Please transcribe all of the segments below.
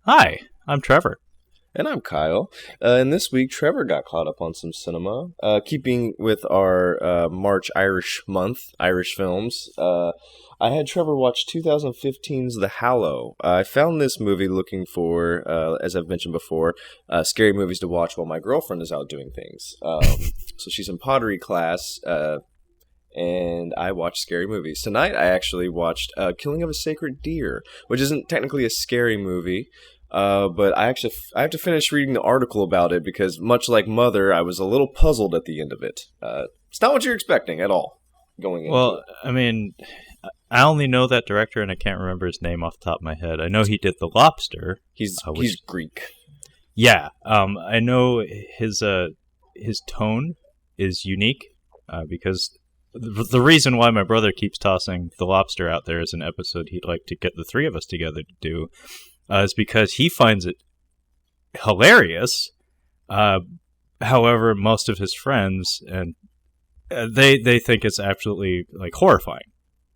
Hi, I'm Trevor. And I'm Kyle. And this week, Trevor got caught up on some cinema. Keeping with our March Irish month, Irish films, I had Trevor watch 2015's The Hallow. I found this movie looking for, as I've mentioned before, scary movies to watch while my girlfriend is out doing things. So she's in pottery class, and I watched scary movies. Tonight, I actually watched Killing of a Sacred Deer, which isn't technically a scary movie. But I have to finish reading the article about it because, much like Mother, I was a little puzzled at the end of it. It's not what you're expecting at all going into Well, it. I mean, I only know that director, and I can't remember his name off the top of my head. I know he did The Lobster. He's Greek. Yeah, I know his tone is unique because the reason why my brother keeps tossing The Lobster out there as an episode he'd like to get the three of us together to do is because he finds it hilarious. However, most of his friends and they think it's absolutely like horrifying.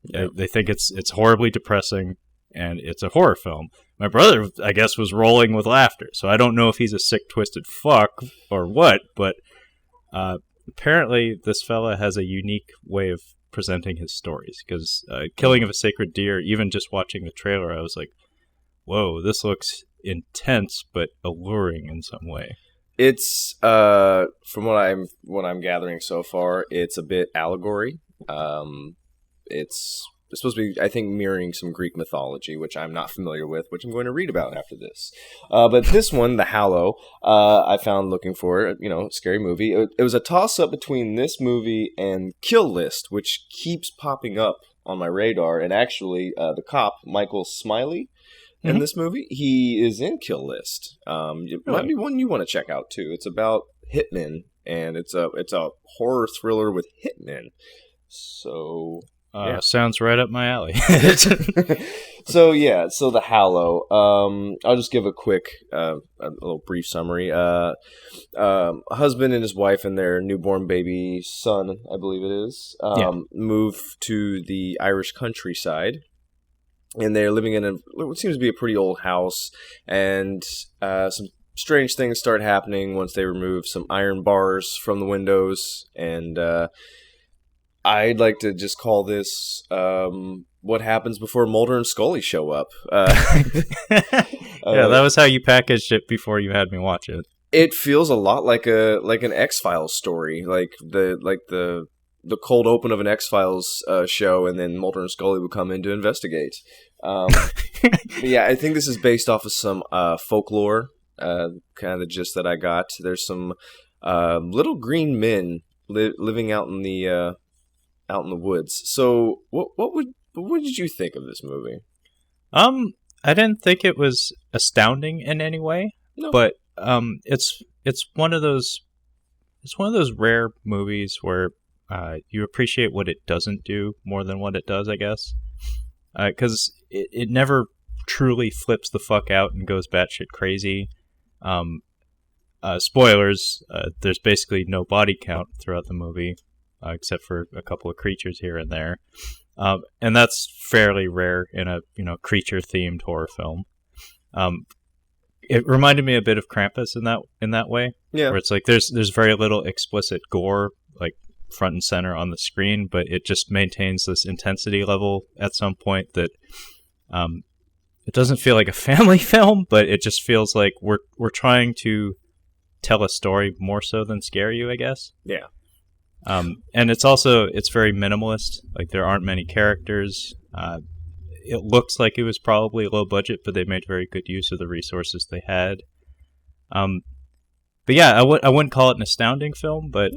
Yeah. They think it's horribly depressing and it's a horror film. My brother, I guess, was rolling with laughter. So I don't know if he's a sick, twisted fuck or what, but apparently this fella has a unique way of presenting his stories. Because Killing of a Sacred Deer, even just watching the trailer, I was like, whoa, this looks intense but alluring in some way. It's from what I'm gathering so far, it's a bit allegory. It's supposed to be, I think, mirroring some Greek mythology, which I'm not familiar with, which I'm going to read about after this. But this one, The Hallow, I found looking for, scary movie. It was a toss-up between this movie and Kill List, which keeps popping up on my radar. And actually, the cop, Michael Smiley, in this movie, he is in Kill List. It might be one you want to check out, too. It's about hitmen, and it's a horror thriller with hitmen. So... Sounds right up my alley. So The Hallow. I'll just give a quick, a little brief summary. A husband and his wife and their newborn baby son, I believe it is, move to the Irish countryside. And they're living in what seems to be a pretty old house, and some strange things start happening once they remove some iron bars from the windows, and I'd like to just call this what happens before Mulder and Scully show up. Yeah, that was how you packaged it before you had me watch it. It feels a lot like an X-Files story, like the cold open of an X-Files show, and then Mulder and Scully would come in to investigate. Yeah, I think this is based off of some folklore, kind of the gist that I got. There's some little green men living out in the woods. So, what did you think of this movie? I didn't think it was astounding in any way, No. but it's one of those rare movies where you appreciate what it doesn't do more than what it does, I guess. Because it never truly flips the fuck out and goes batshit crazy. Spoilers, there's basically no body count throughout the movie, except for a couple of creatures here and there. And that's fairly rare in a creature-themed horror film. It reminded me a bit of Krampus in that way. Yeah. Where it's like there's very little explicit gore, like, front and center on the screen, but it just maintains this intensity level at some point that it doesn't feel like a family film, but it just feels like we're trying to tell a story more so than scare you, I guess. Yeah. And it's very minimalist. Like, there aren't many characters. It looks like it was probably low budget, but they made very good use of the resources they had. But yeah, I wouldn't call it an astounding film, but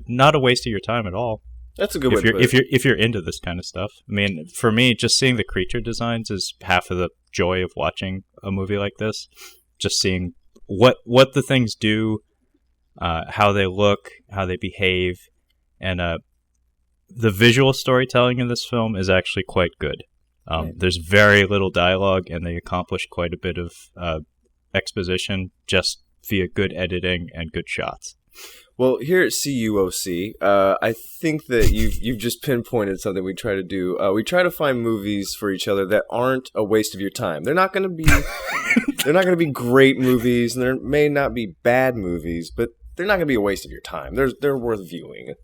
not a waste of your time at all. That's a good way to put it. If you're into this kind of stuff. I mean, for me, just seeing the creature designs is half of the joy of watching a movie like this. Just seeing what the things do, how they look, how they behave, and the visual storytelling in this film is actually quite good. There's very little dialogue, and they accomplish quite a bit of exposition just via good editing and good shots. Well, here at CUOC, I think that you've just pinpointed something we try to do. We try to find movies for each other that aren't a waste of your time. They're not going to be they're not going to be great movies, and there may not be bad movies, but they're not going to be a waste of your time. They're worth viewing.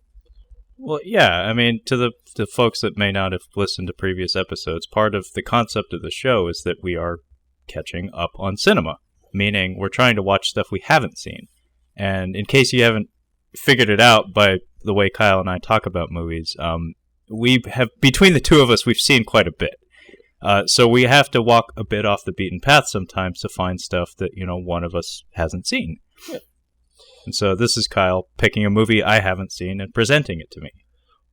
Well, yeah, I mean, to the folks that may not have listened to previous episodes, part of the concept of the show is that we are catching up on cinema, meaning we're trying to watch stuff we haven't seen. And in case you haven't figured it out by the way Kyle and I talk about movies, we have, between the two of us, we've seen quite a bit. So we have to walk a bit off the beaten path sometimes to find stuff that, one of us hasn't seen. Yeah. And so this is Kyle picking a movie I haven't seen and presenting it to me.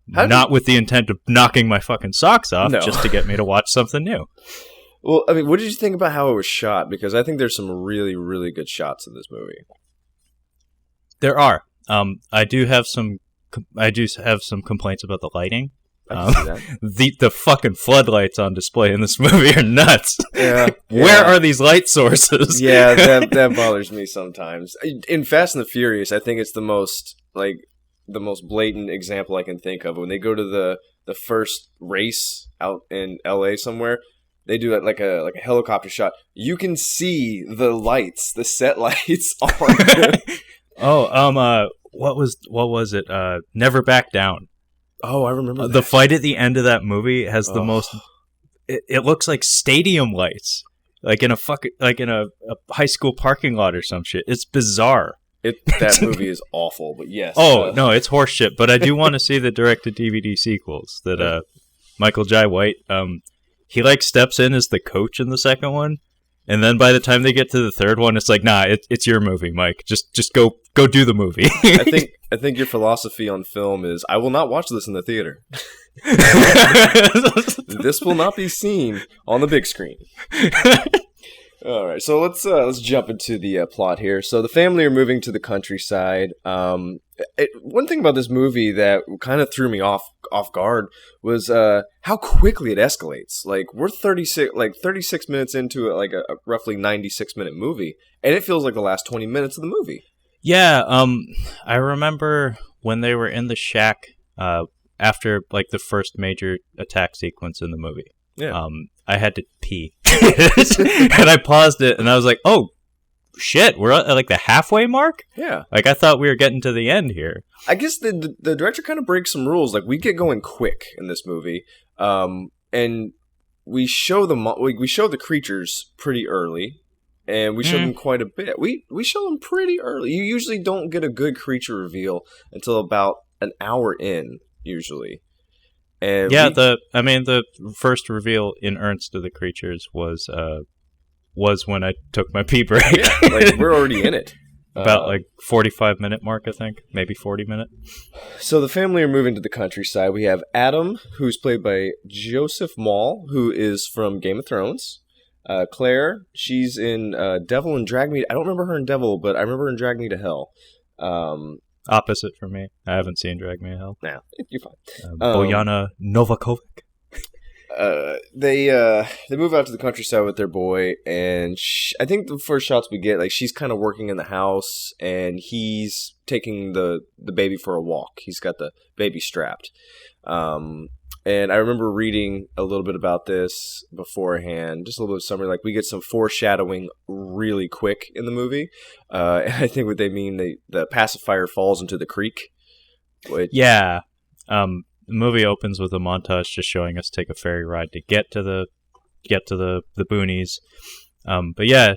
Not with the intent of knocking my fucking socks off, just to get me to watch something new. Well, I mean, what did you think about how it was shot? Because I think there's some really, really good shots in this movie. There are. I do have some complaints about the lighting. The fucking floodlights on display in this movie are nuts. Yeah. Where are these light sources? Yeah, that bothers me sometimes. In Fast and the Furious, I think it's the most blatant example I can think of. When they go to the first race out in LA somewhere, they do like a helicopter shot. You can see the lights, the set lights on. What was it? Never Back Down. Oh, I remember that. The fight at the end of that movie has the most. It looks like stadium lights, like in a high school parking lot or some shit. It's bizarre. That movie is awful, but yes. Oh no, it's horseshit. But I do want to see the direct-to-DVD sequels that Michael Jai White. He steps in as the coach in the second one, and then by the time they get to the third one, it's like, nah, it's your movie, Mike. Just go do the movie. I think your philosophy on film is, I will not watch this in the theater. This will not be seen on the big screen. All right, so let's jump into the plot here. So the family are moving to the countryside. One thing about this movie that kind of threw me off guard was how quickly it escalates. Like, we're 36 minutes into a roughly 96-minute movie, and it feels like the last 20 minutes of the movie. Yeah, I remember when they were in the shack after the first major attack sequence in the movie. Yeah. I had to pee, and I paused it, and I was like, "Oh, shit, we're at the halfway mark." Yeah. I thought we were getting to the end here. I guess the director kind of breaks some rules. We get going quick in this movie, and we show the creatures pretty early. And we show them quite a bit. We show them pretty early. You usually don't get a good creature reveal until about an hour in, usually. And yeah, the first reveal in earnest of the creatures was when I took my pee break. Yeah, we're already in it. About 45-minute mark, I think, maybe 40-minute. So the family are moving to the countryside. We have Adam, who's played by Joseph Mall, who is from Game of Thrones. Claire, she's in Devil and Drag Me. I don't remember her in Devil, but I remember her in Drag Me to Hell. Opposite for me. I haven't seen Drag Me to Hell. Nah, you're fine. Bojana Novakovic. They move out to the countryside with their boy, and I think the first shots we get, she's kind of working in the house, and he's taking the baby for a walk. He's got the baby strapped. And I remember reading a little bit about this beforehand, just a little bit of summary. We get some foreshadowing really quick in the movie. And I think what they mean, the pacifier falls into the creek. Yeah. The movie opens with a montage just showing us take a ferry ride to get to the boonies. But yeah,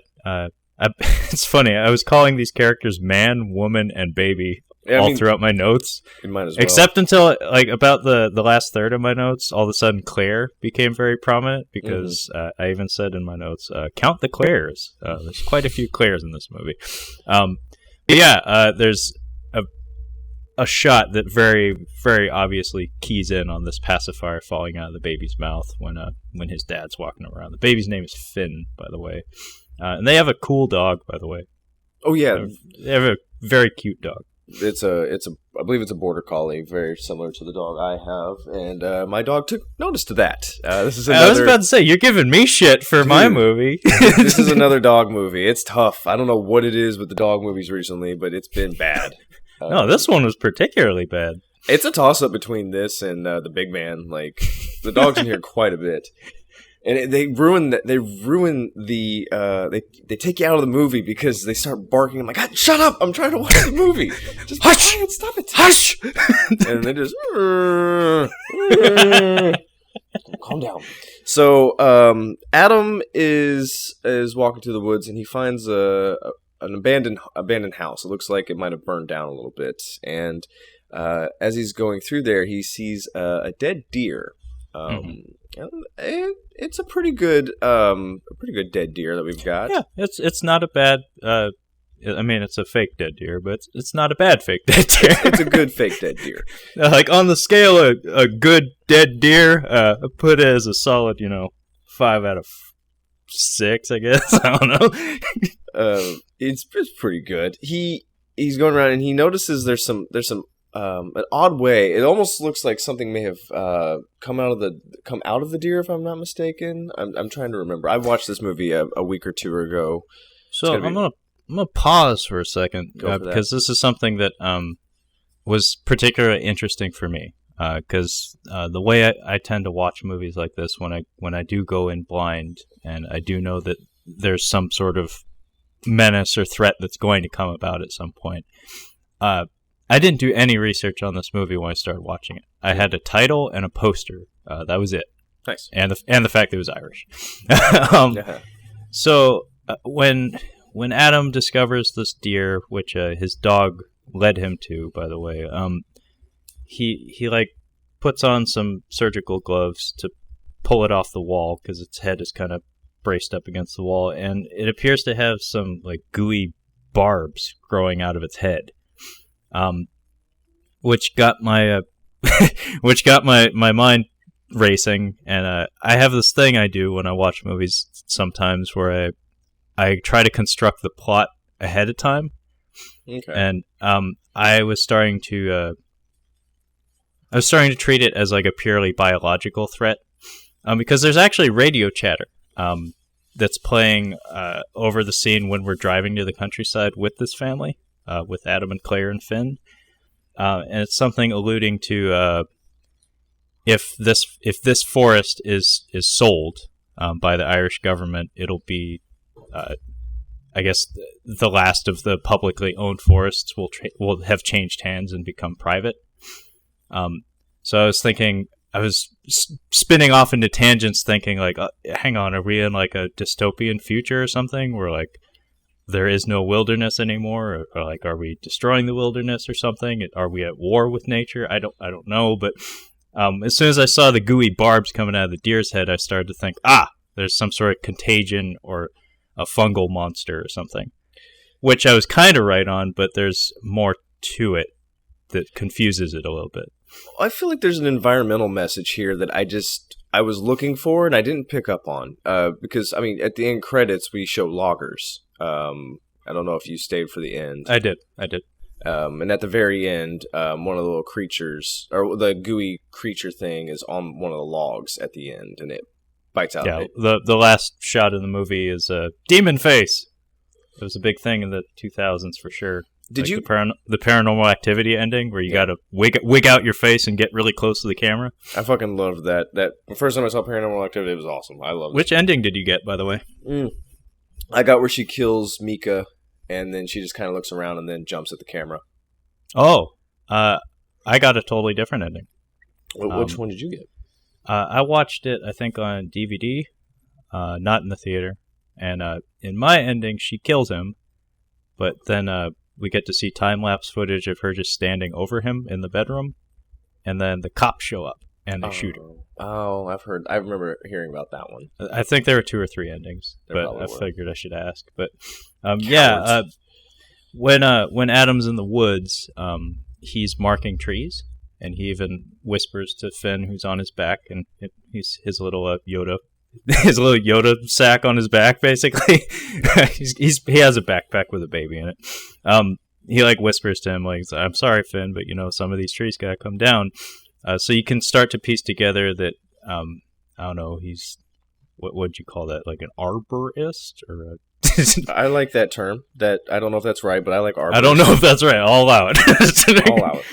it's funny. I was calling these characters man, woman, and baby. Yeah, throughout my notes. You might as well. Except until, about the last third of my notes, all of a sudden Claire became very prominent because I even said in my notes, count the Claires. There's quite a few Claires in this movie. But yeah, there's a shot that very, very obviously keys in on this pacifier falling out of the baby's mouth when his dad's walking around. The baby's name is Finn, by the way. And they have a cool dog, by the way. Oh, yeah. They have a very cute dog. I believe it's a border collie, very similar to the dog I have, and my dog took notice to that. This is another. I was about to say, you're giving me shit for my movie. This is another dog movie. It's tough. I don't know what it is with the dog movies recently, but it's been bad. No, this one was particularly bad. It's a toss-up between this and The Big Man. Like, the dog's in here quite a bit. And they ruin the they take you out of the movie because they start barking. I'm like, "God, shut up! I'm trying to watch the movie. Just hush! Quiet, stop it! Hush!" And they just calm down. So Adam is walking through the woods and he finds an abandoned house. It looks like it might have burned down a little bit. And as he's going through there, he sees a dead deer. It's a pretty good dead deer that we've got. Yeah, it's not a bad. I mean, it's a fake dead deer, but it's not a bad fake dead deer. It's a good fake dead deer. Like on the scale of a good dead deer, I put it as a solid, 5 out of 6, I guess. I don't know. It's pretty good. He's going around and he notices there's some an odd way. It almost looks like something may have come out of the deer, if I'm not mistaken. I'm trying to remember. I watched this movie a week or two ago. So I'm gonna pause for a second because this is something that was particularly interesting for me. Because the way I tend to watch movies like this, when I do go in blind and I do know that there's some sort of menace or threat that's going to come about at some point. I didn't do any research on this movie when I started watching it. I had a title and a poster. That was it. Nice. And the fact that it was Irish. So when Adam discovers this deer, which his dog led him to, by the way, he like puts on some surgical gloves to pull it off the wall because its head is kind of braced up against the wall, and it appears to have some like gooey barbs growing out of its head. Which got my my mind racing, and I have this thing I do when I watch movies sometimes where I try to construct the plot ahead of time. Okay. And I was starting to treat it as like a purely biological threat, because there's actually radio chatter that's playing over the scene when we're driving to the countryside with this family. With Adam and Claire and Finn, and it's something alluding to if this forest is sold by the Irish government, it'll be, I guess, the last of the publicly owned forests will have changed hands and become private. So I was thinking, I was spinning off into tangents, thinking like, hang on, are we in like a dystopian future or something where like there is no wilderness anymore, or like, are we destroying the wilderness or something? Are we at war with nature? I don't know, but as soon as I saw the gooey barbs coming out of the deer's head, I started to think, there's some sort of contagion or a fungal monster or something, which I was kind of right on, but there's more to it that confuses it a little bit. I feel like there's an environmental message here that I was looking for and I didn't pick up on, because, I mean, at the end credits, we show loggers. I don't know if you stayed for the end. I did. And at the very end, one of the little creatures, or the gooey creature thing, is on one of the logs at the end, and it bites out. Yeah, the last shot in the movie is a demon face. It was a big thing in the 2000s for sure. Did like you the Paranormal Activity ending where you got to wig out your face and get really close to the camera? I fucking loved that. The first time I saw Paranormal Activity, it was awesome. I loved it. Which ending did you get, by the way? I got where she kills Mika, and then she just kind of looks around and then jumps at the camera. Oh, I got a totally different ending. Which one did you get? I watched it, I think, on DVD, not in the theater. And in my ending, she kills him, but then we get to see time-lapse footage of her just standing over him in the bedroom, and then the cops show up, and they shoot her. Oh, I remember hearing about that one. I think there were 2 or 3 endings, but I figured I should ask. But when Adam's in the woods, he's marking trees, and he even whispers to Finn, who's on his back, and he's his little Yoda sack on his back, basically. He has a backpack with a baby in it. He like whispers to him, like, "I'm sorry, Finn, but some of these trees gotta come down." So you can start to piece together that, I don't know, he's, what would you call that? Like an arborist or I like that term. That I don't know if that's right, but I like arborist. I don't know if that's right. I'll allow it. I'll allow it.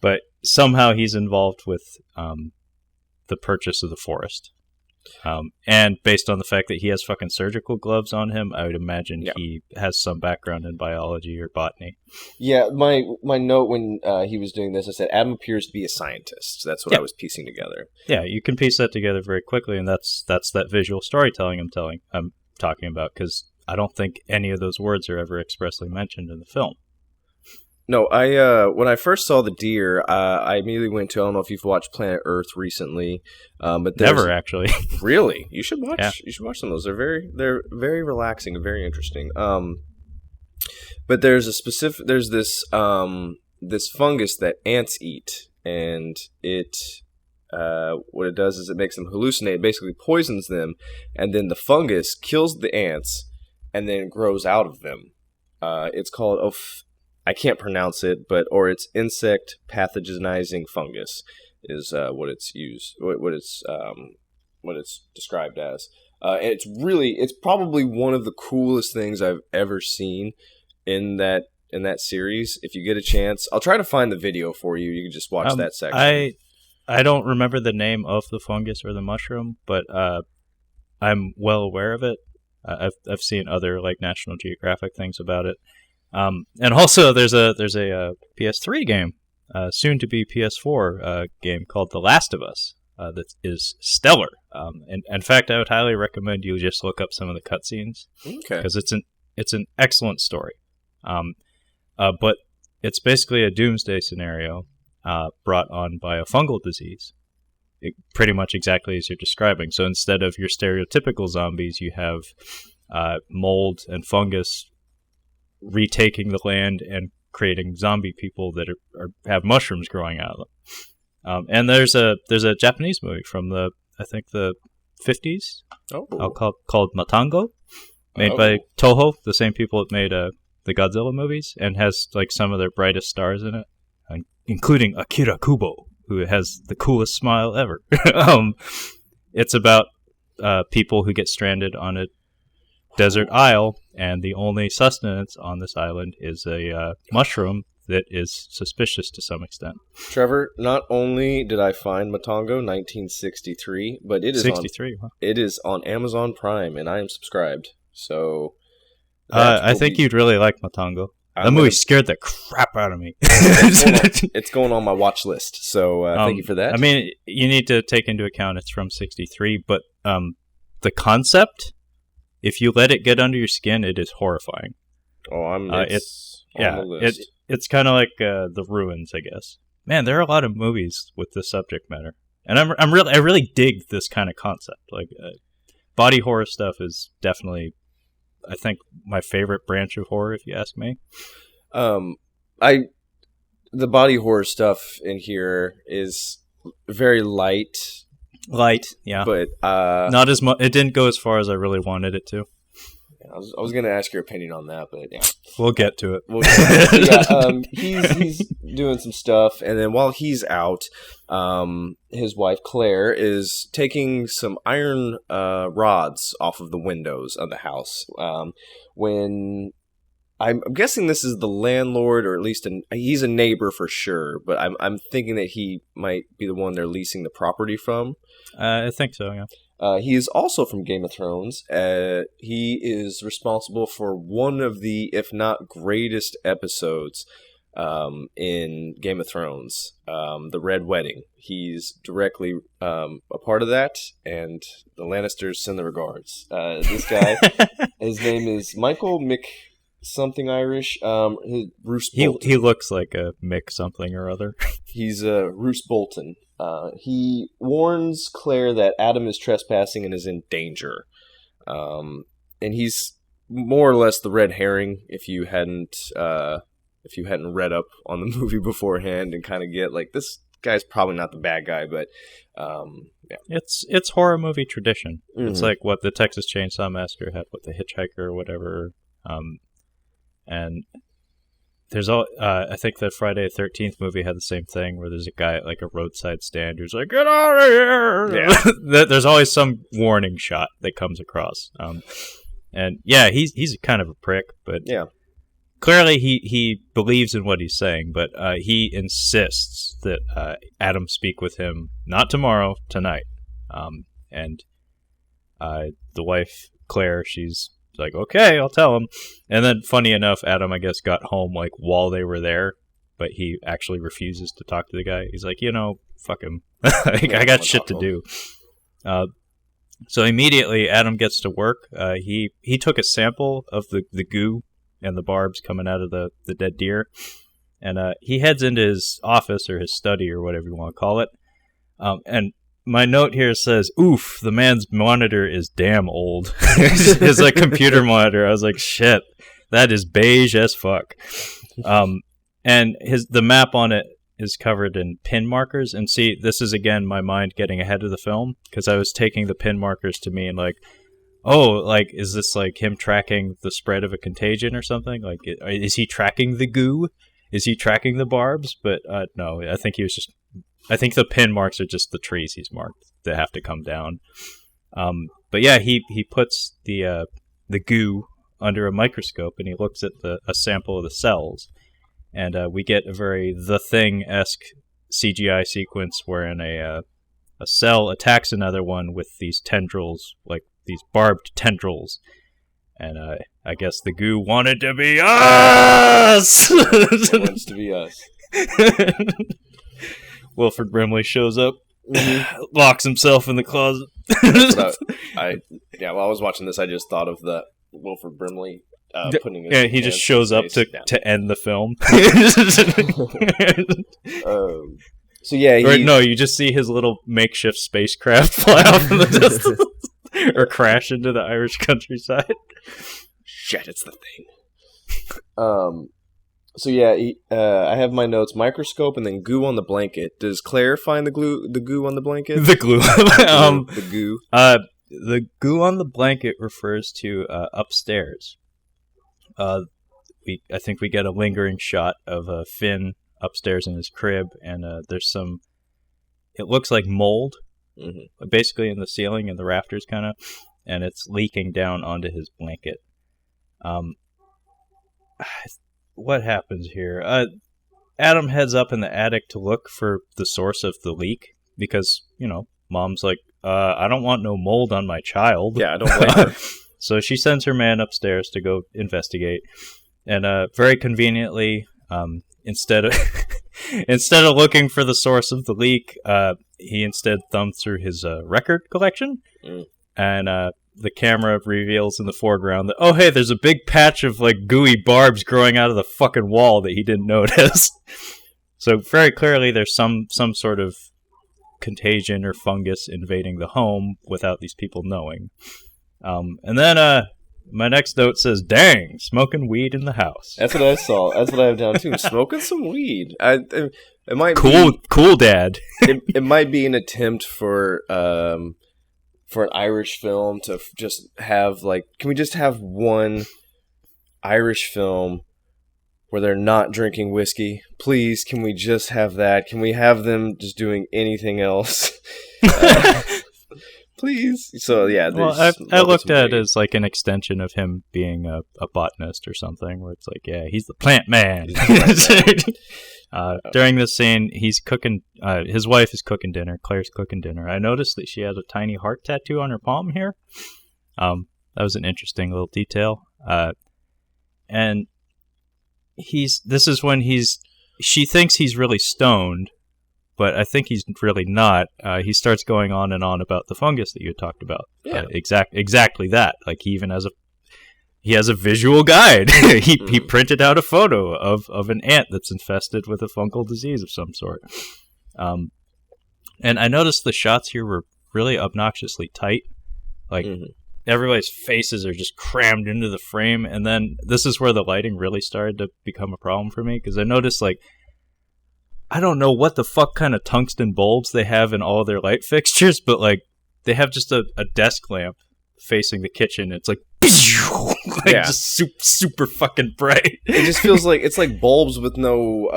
But somehow he's involved with the purchase of the forest. And based on the fact that he has fucking surgical gloves on him, I would imagine he has some background in biology or botany. Yeah, my note when he was doing this, I said Adam appears to be a scientist. That's what I was piecing together. Yeah, you can piece that together very quickly, and that's that visual storytelling I'm talking about, because I don't think any of those words are ever expressly mentioned in the film. No, I when I first saw the deer, I immediately went to, I don't know if you've watched Planet Earth recently, but never actually. Really, you should watch. Yeah. You should watch some of those. They're very relaxing and very interesting. But there's this this fungus that ants eat, and it what it does is it makes them hallucinate. It basically poisons them, and then the fungus kills the ants, and then grows out of them. It's called I can't pronounce it, or it's insect pathogenizing fungus is what it's used, what it's described as. And it's probably one of the coolest things I've ever seen in that series. If you get a chance, I'll try to find the video for you. You can just watch that section. I don't remember the name of the fungus or the mushroom, but I'm well aware of it. I've seen other like National Geographic things about it. And also, there's a PS3 game, soon to be PS4 game called The Last of Us that is stellar. And in fact, I would highly recommend you just look up some of the cutscenes, because it's an excellent story. But it's basically a doomsday scenario brought on by a fungal disease, pretty much exactly as you're describing. So instead of your stereotypical zombies, you have mold and fungus retaking the land and creating zombie people that have mushrooms growing out of them. And there's a Japanese movie from I think the 50s called Matango, made by Toho, the same people that made the Godzilla movies, and has like some of their brightest stars in it, including Akira Kubo, who has the coolest smile ever. It's about people who get stranded on a desert isle, and the only sustenance on this island is a mushroom that is suspicious to some extent. Trevor, not only did I find Matango 1963, but it is 63. It is on Amazon Prime, and I am subscribed. So I think you'd really like Matango. That movie scared the crap out of me. It's going on my watch list, so thank you for that. I mean, you need to take into account it's from 63, but the concept, if you let it get under your skin, it is horrifying. It's kind of like The Ruins, I guess. Man, there are a lot of movies with this subject matter, and I really dig this kind of concept. Like body horror stuff is definitely, I think, my favorite branch of horror, if you ask me. The body horror stuff in here is very light. Light, yeah, but not as much. It didn't go as far as I really wanted it to. I was going to ask your opinion on that, but yeah, we'll get to it. He's doing some stuff, and then while he's out, his wife Claire is taking some iron rods off of the windows of the house. When I'm guessing this is the landlord, or at least he's a neighbor for sure, but I'm thinking that he might be the one they're leasing the property from. I think so, yeah. He is also from Game of Thrones. He is responsible for one of the, if not greatest episodes in Game of Thrones, the Red Wedding. He's directly a part of that, and the Lannisters send the regards. This guy, his name is Michael something Irish. Roose Bolton. He looks like a Mick something or other. He's Roose Bolton. He warns Claire that Adam is trespassing and is in danger. And he's more or less the red herring if you hadn't read up on the movie beforehand and kind of get like, this guy's probably not the bad guy, but yeah. It's horror movie tradition. Mm-hmm. It's like what the Texas Chainsaw Massacre had with the hitchhiker or whatever. And there's I think the Friday the 13th movie had the same thing, where there's a guy at like a roadside stand who's like, "Get out of here!" Yeah. There's always some warning shot that comes across. And yeah, he's kind of a prick, but Yeah. clearly he believes in what he's saying, but he insists that Adam speak with him not tomorrow, tonight. And the wife, Claire, she's like, okay, I'll tell him. And then, funny enough, Adam, I guess, got home like while they were there, but he actually refuses to talk to the guy. He's like, fuck him. I got shit to do. So immediately, Adam gets to work. He took a sample of the goo and the barbs coming out of the dead deer, and he heads into his office or his study or whatever you want to call it. And my note here says, oof, the man's monitor is damn old. It's a computer monitor. I was like, shit, that is beige as fuck. And the map on it is covered in pin markers. And see, this is, again, my mind getting ahead of the film, because I was taking the pin markers to mean, like, oh, like, is this, like, him tracking the spread of a contagion or something? Like, is he tracking the goo? Is he tracking the barbs? But, no, I think the pin marks are just the trees he's marked that have to come down. But yeah, he puts the goo under a microscope, and he looks at a sample of the cells. And we get a very The Thing-esque CGI sequence wherein a cell attacks another one with these tendrils, like these barbed tendrils. And I guess the goo wanted to be us! It wants to be us. Wilford Brimley shows up, locks himself in the closet. While I was watching this, I just thought of the Wilford Brimley putting his he just shows up to end the film. So yeah, you just see his little makeshift spacecraft fly off in the distance or crash into the Irish countryside. Shit, it's the Thing. So yeah, I have my notes: microscope and then goo on the blanket. Does Claire find the goo on the blanket? The glue. The goo. The goo on the blanket refers to upstairs. I think we get a lingering shot of Finn upstairs in his crib, and there's some. It looks like mold, basically in the ceiling and the rafters, kind of, and it's leaking down onto his blanket. What happens here? Adam heads up in the attic to look for the source of the leak because, Mom's like, I don't want no mold on my child. Yeah, I don't blame her. So she sends her man upstairs to go investigate. And very conveniently, instead of looking for the source of the leak, he instead thumbed through his record collection. And the camera reveals in the foreground that, oh, hey, there's a big patch of, like, gooey barbs growing out of the fucking wall that he didn't notice. So very clearly there's some sort of contagion or fungus invading the home without these people knowing. And then my next note says, dang, smoking weed in the house. That's what I saw. That's what I have down, too. Smoking some weed. It might cool dad. it might be an attempt for an Irish film to just have, like, can we just have one Irish film where they're not drinking whiskey? Please, can we just have that? Can we have them just doing anything else? Please. So, yeah. Well, I looked at it as, like, an extension of him being a botanist or something, where it's like, yeah, he's the plant man. During this scene, he's cooking. His wife is cooking dinner. Claire's cooking dinner. I noticed that she has a tiny heart tattoo on her palm here. That was an interesting little detail. And this is when she thinks he's really stoned, but I think he's really not. He starts going on and on about the fungus that you had talked about. Yeah. Exactly that. Like, he even has a visual guide. He printed out a photo of an ant that's infested with a fungal disease of some sort. And I noticed the shots here were really obnoxiously tight. Like, everybody's faces are just crammed into the frame. And then this is where the lighting really started to become a problem for me, because I noticed, like, I don't know what the fuck kind of tungsten bulbs they have in all their light fixtures, but, like, they have just a desk lamp facing the kitchen. It's like, just super fucking bright. It just feels like it's like bulbs with no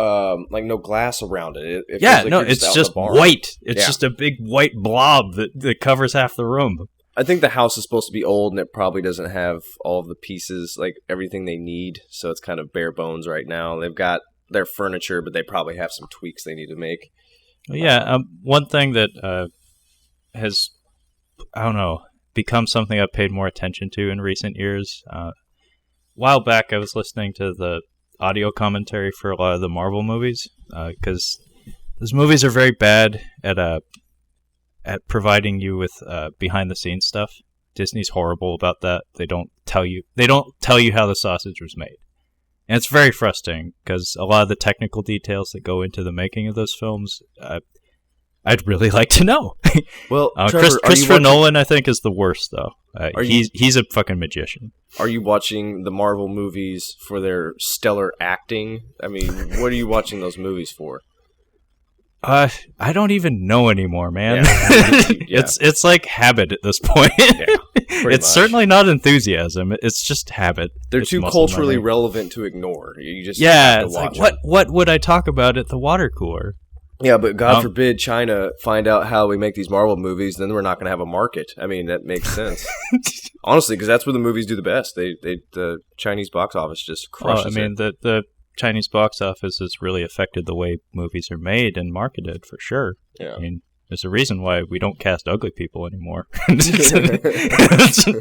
glass around it. It's just white. It's just a big white blob that covers half the room. I think the house is supposed to be old, and it probably doesn't have all of the pieces, like everything they need. So it's kind of bare bones right now. They've got their furniture, but they probably have some tweaks they need to make. Yeah, one thing that has, I don't know, become something I've paid more attention to in recent years. A while back, I was listening to the audio commentary for a lot of the Marvel movies, because those movies are very bad at providing you with behind the scenes stuff. Disney's horrible about that. They don't tell you how the sausage was made. And it's very frustrating because a lot of the technical details that go into the making of those films, I'd really like to know. Well, Trevor, Christopher Nolan, I think, is the worst though. He's a fucking magician. Are you watching the Marvel movies for their stellar acting? I mean, what are you watching those movies for? I don't even know anymore, man. Yeah. It's like habit at this point. Yeah, it's certainly not enthusiasm. It's just habit. They're it's too culturally relevant to ignore. You just have to watch like, what would I talk about at the water cooler? Yeah, but God forbid China find out how we make these Marvel movies, then we're not going to have a market. I mean, that makes sense. Honestly, because that's where the movies do the best. The Chinese box office just crushes it. The Chinese box office has really affected the way movies are made and marketed, for sure. Yeah. I mean, there's a reason why we don't cast ugly people anymore.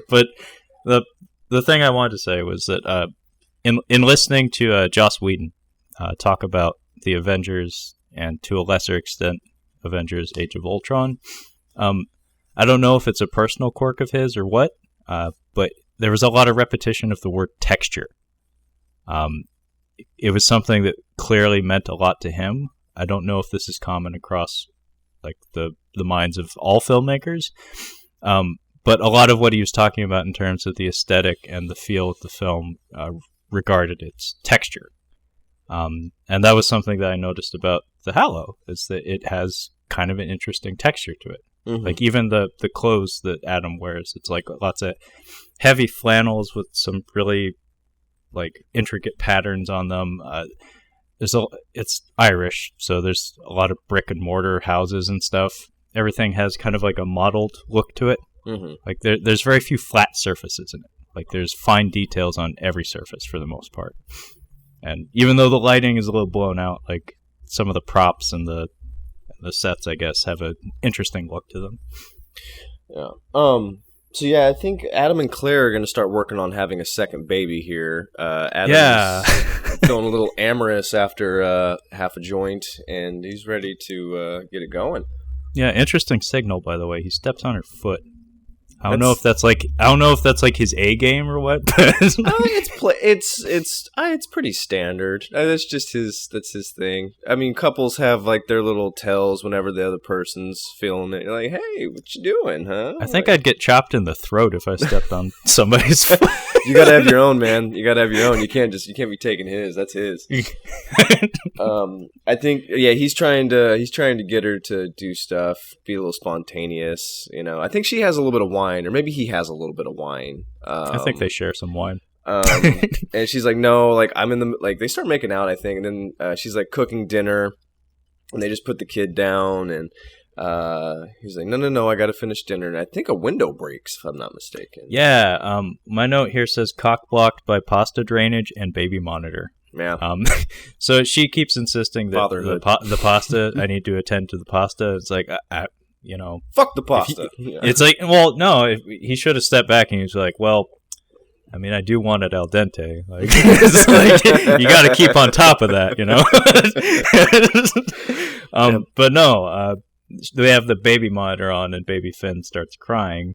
But the thing I wanted to say was that in listening to Joss Whedon talk about the Avengers and to a lesser extent Avengers Age of Ultron, I don't know if it's a personal quirk of his or what, but there was a lot of repetition of the word texture. It was something that clearly meant a lot to him. I don't know if this is common across like the minds of all filmmakers, but a lot of what he was talking about in terms of the aesthetic and the feel of the film regarded its texture. And that was something that I noticed about the Hallow, is that it has kind of an interesting texture to it. Mm-hmm. Like even the clothes that Adam wears, it's like lots of heavy flannels with some really like intricate patterns on them. It's Irish, so there's a lot of brick and mortar houses and stuff. Everything has kind of like a mottled look to it. Mm-hmm. Like there's very few flat surfaces in it. Like there's fine details on every surface for the most part. And even though the lighting is a little blown out, like some of the props and the sets, I guess, have an interesting look to them. Yeah. So yeah, I think Adam and Claire are going to start working on having a second baby here. Adam's feeling a little amorous after half a joint, and he's ready to get it going. Yeah, interesting signal, by the way. He steps on her foot. I don't know if that's like his A game or what. It's pretty standard. That's his thing. I mean, couples have like their little tells whenever the other person's feeling it. You're like, hey, what you doing, huh? I think I'd get chopped in the throat if I stepped on somebody's foot. You gotta have your own, man. You gotta have your own. You can't be taking his. That's his. I think he's trying to get her to do stuff, be a little spontaneous. You know, I think she has a little bit of wine, or maybe he has a little bit of wine. I think they share some wine. And she's like, no, like I'm in the like they start making out, I think, and then she's like cooking dinner, and they just put the kid down, and he's like, no, I got to finish dinner, and I think a window breaks, if I'm not mistaken. Yeah. My note here says cock blocked by pasta drainage and baby monitor. Yeah. So she keeps insisting that the pasta, I need to attend to the pasta. It's like, fuck the pasta. It's like, well, no, he should have stepped back and he was like, well, I mean, I do want it al dente. Like, it's like you got to keep on top of that, you know. But no, they have the baby monitor on, and baby Finn starts crying.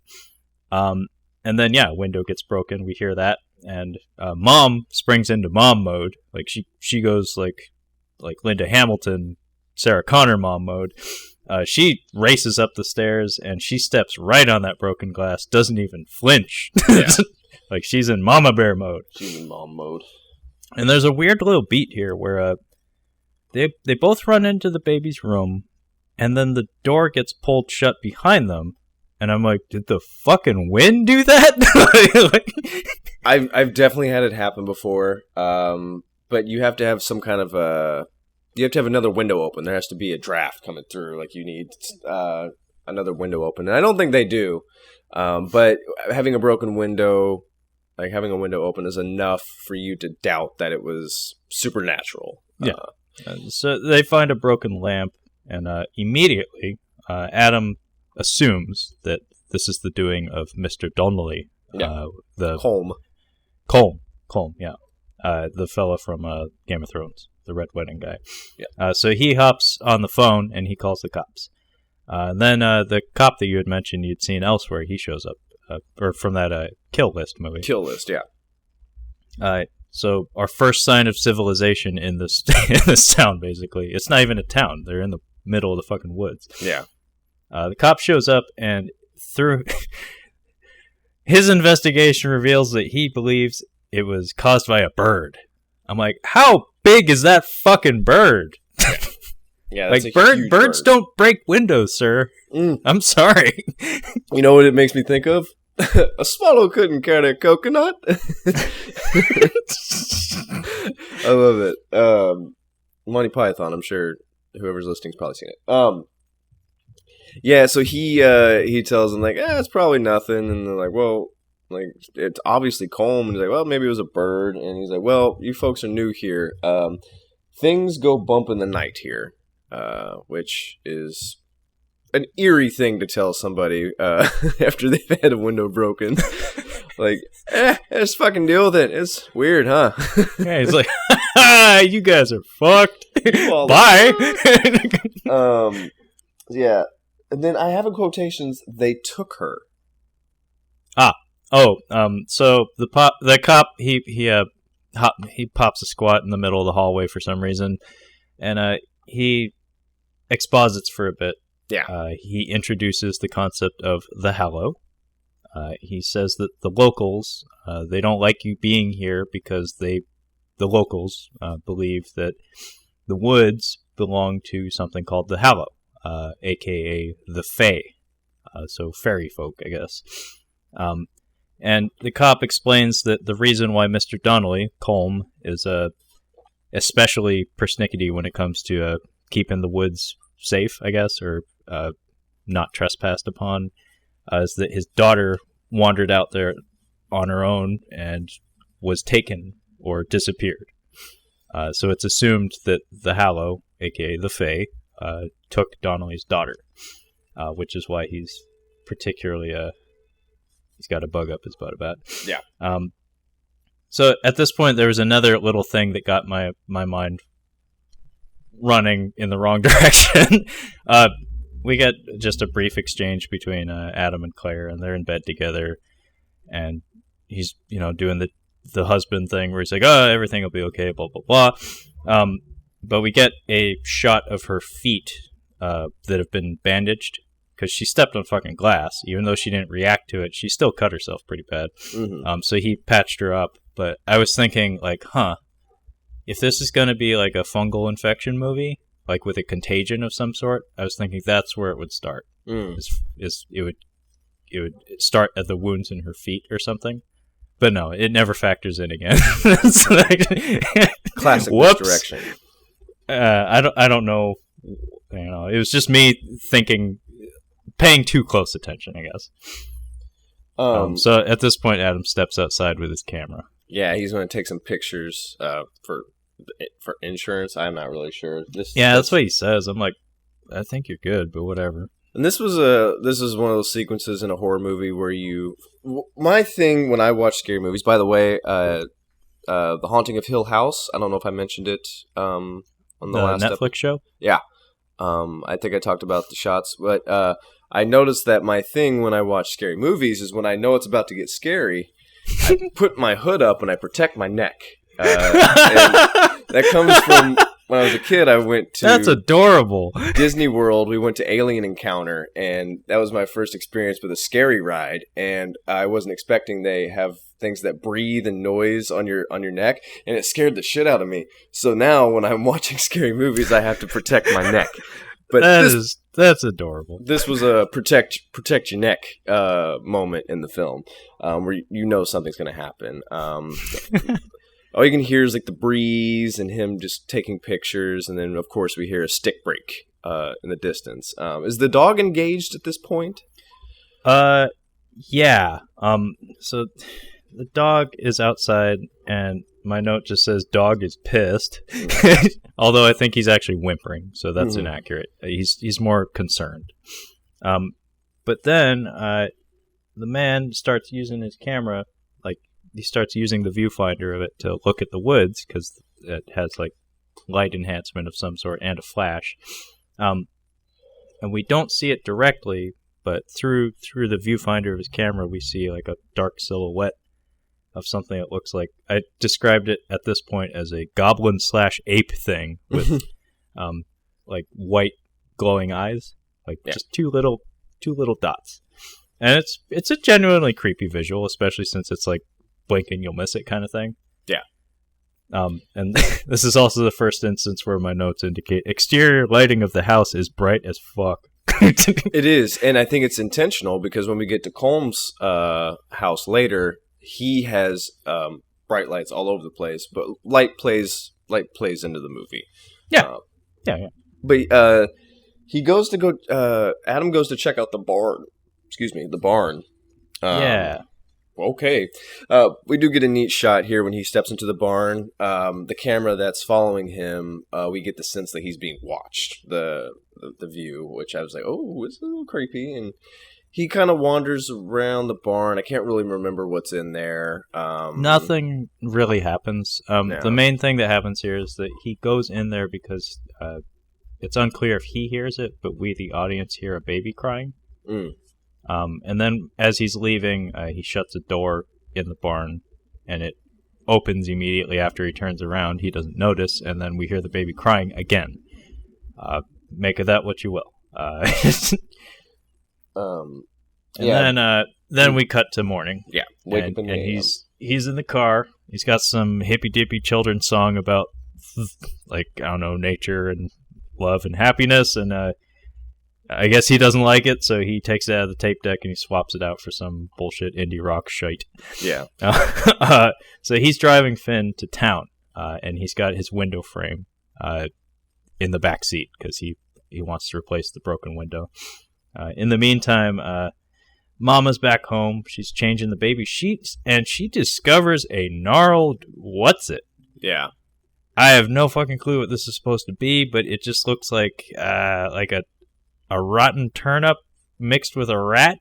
And then window gets broken. We hear that, and mom springs into mom mode. Like she goes like Linda Hamilton, Sarah Connor mom mode. She races up the stairs, and she steps right on that broken glass. Doesn't even flinch. Yeah. Like she's in mama bear mode. She's in mom mode. And there's a weird little beat here where they both run into the baby's room, and then the door gets pulled shut behind them. And I'm like, did the fucking wind do that? I've definitely had it happen before. But you have to have some kind of you have to have another window open. There has to be a draft coming through. Like you need another window open. And I don't think they do. But having a broken window, like having a window open, is enough for you to doubt that it was supernatural. Yeah. So they find a broken lamp, and immediately Adam assumes that this is the doing of Mr. Donnelly. The Colm, yeah. The fella from Game of Thrones, the Red Wedding guy. Yeah. So he hops on the phone, and he calls the cops. And then the cop that you had mentioned you'd seen elsewhere, he shows up, or from that Kill List movie. Kill List, yeah. So our first sign of civilization in this in this town, basically. It's not even a town. They're in the middle of the fucking woods. Yeah. The cop shows up, and through his investigation reveals that he believes it was caused by a bird. I'm like, how big is that fucking bird? Yeah, like birds don't break windows, sir. I'm sorry. You know what it makes me think of? A swallow couldn't carry a coconut. I love it. Monty Python. I'm sure whoever's listening's probably seen it. Yeah. So he tells them like, it's probably nothing, and they're like, well, like it's obviously Colm, and he's like, well, maybe it was a bird, and he's like, well, you folks are new here. Things go bump in the night here. Which is an eerie thing to tell somebody after they've had a window broken. Like, just fucking deal with it. It's weird, huh? Yeah, he's like, you guys are fucked. Bye. Yeah. And then I have in quotations, they took her. So the cop, he pops a squat in the middle of the hallway for some reason, and he exposits for a bit. Yeah. He introduces the concept of the Hallow. He says that the locals, they don't like you being here because the locals believe that the woods belong to something called the Hallow, a.k.a. the Fae. So fairy folk, I guess. And the cop explains that the reason why Mr. Donnelly, Colm, is especially persnickety when it comes to keeping the woods safe, I guess, or not trespassed upon, is that his daughter wandered out there on her own and was taken or disappeared. So it's assumed that the Hallow, aka the Fae, took Donnelly's daughter, which is why he's particularly he's got a bug up his butt about. Yeah. So at this point, there was another little thing that got my mind running in the wrong direction. We get just a brief exchange between Adam and Claire, and they're in bed together, and he's doing the husband thing where he's like, oh, everything will be okay, blah blah blah. But we get a shot of her feet that have been bandaged because she stepped on fucking glass. Even though she didn't react to it, she still cut herself pretty bad. Mm-hmm. So he patched her up. But I was thinking, like, if this is going to be like a fungal infection movie, like with a contagion of some sort, I was thinking that's where it would start. It would start at the wounds in her feet or something. But no, it never factors in again. Classic misdirection. I don't know. It was just me paying too close attention, I guess. So at this point, Adam steps outside with his camera. Yeah, he's going to take some pictures for insurance. I'm not really sure. That's what he says. I'm like, I think you're good, but whatever. And this is one of those sequences in a horror movie where my thing when I watch scary movies. By the way, The Haunting of Hill House. I don't know if I mentioned it on the last Netflix show. Yeah, I think I talked about the shots, but I noticed that my thing when I watch scary movies is when I know it's about to get scary, I put my hood up and I protect my neck. And that comes from when I was a kid. I went to That's adorable. Disney World. We went to Alien Encounter, and that was my first experience with a scary ride. And I wasn't expecting they have things that breathe and noise on your neck, and it scared the shit out of me. So now when I'm watching scary movies, I have to protect my neck. But that's adorable. This was a protect your neck moment in the film, where something's going to happen. All you can hear is like the breeze and him just taking pictures, and then of course we hear a stick break in the distance. Is the dog engaged at this point? Yeah. So the dog is outside, and my note just says dog is pissed. Although I think he's actually whimpering, so that's inaccurate. He's more concerned. But then the man starts using his camera, like he starts using the viewfinder of it to look at the woods because it has like light enhancement of some sort and a flash. And we don't see it directly, but through the viewfinder of his camera, we see like a dark silhouette of something that looks like, I described it at this point as a goblin/ape thing with like white glowing eyes, like just two little dots. And it's a genuinely creepy visual, especially since it's like blink and you'll miss it kind of thing. Yeah. And this is also the first instance where my notes indicate exterior lighting of the house is bright as fuck. It is, and I think it's intentional because when we get to Colm's house later, he has bright lights all over the place, but light plays into the movie. Yeah. Yeah. But he goes to go. Adam goes to check out the barn. Excuse me, the barn. Yeah. Okay. We do get a neat shot here when he steps into the barn. The camera that's following him, we get the sense that he's being watched. The view, which I was like, oh, it's a little creepy. And he kind of wanders around the barn. I can't really remember what's in there. Nothing really happens. No. The main thing that happens here is that he goes in there because it's unclear if he hears it, but we, the audience, hear a baby crying. And then as he's leaving, he shuts a door in the barn, and it opens immediately after he turns around. He doesn't notice, and then we hear the baby crying again. Make of that what you will. Then we cut to morning. Yeah, and he's in the car. He's got some hippy dippy children's song about like, I don't know, nature and love and happiness, and I guess he doesn't like it, so he takes it out of the tape deck and he swaps it out for some bullshit indie rock shite. Yeah. So he's driving Finn to town, and he's got his window frame in the back seat because he wants to replace the broken window. In the meantime, Mama's back home. She's changing the baby sheets, and she discovers a gnarled what's-it. Yeah. I have no fucking clue what this is supposed to be, but it just looks like a rotten turnip mixed with a rat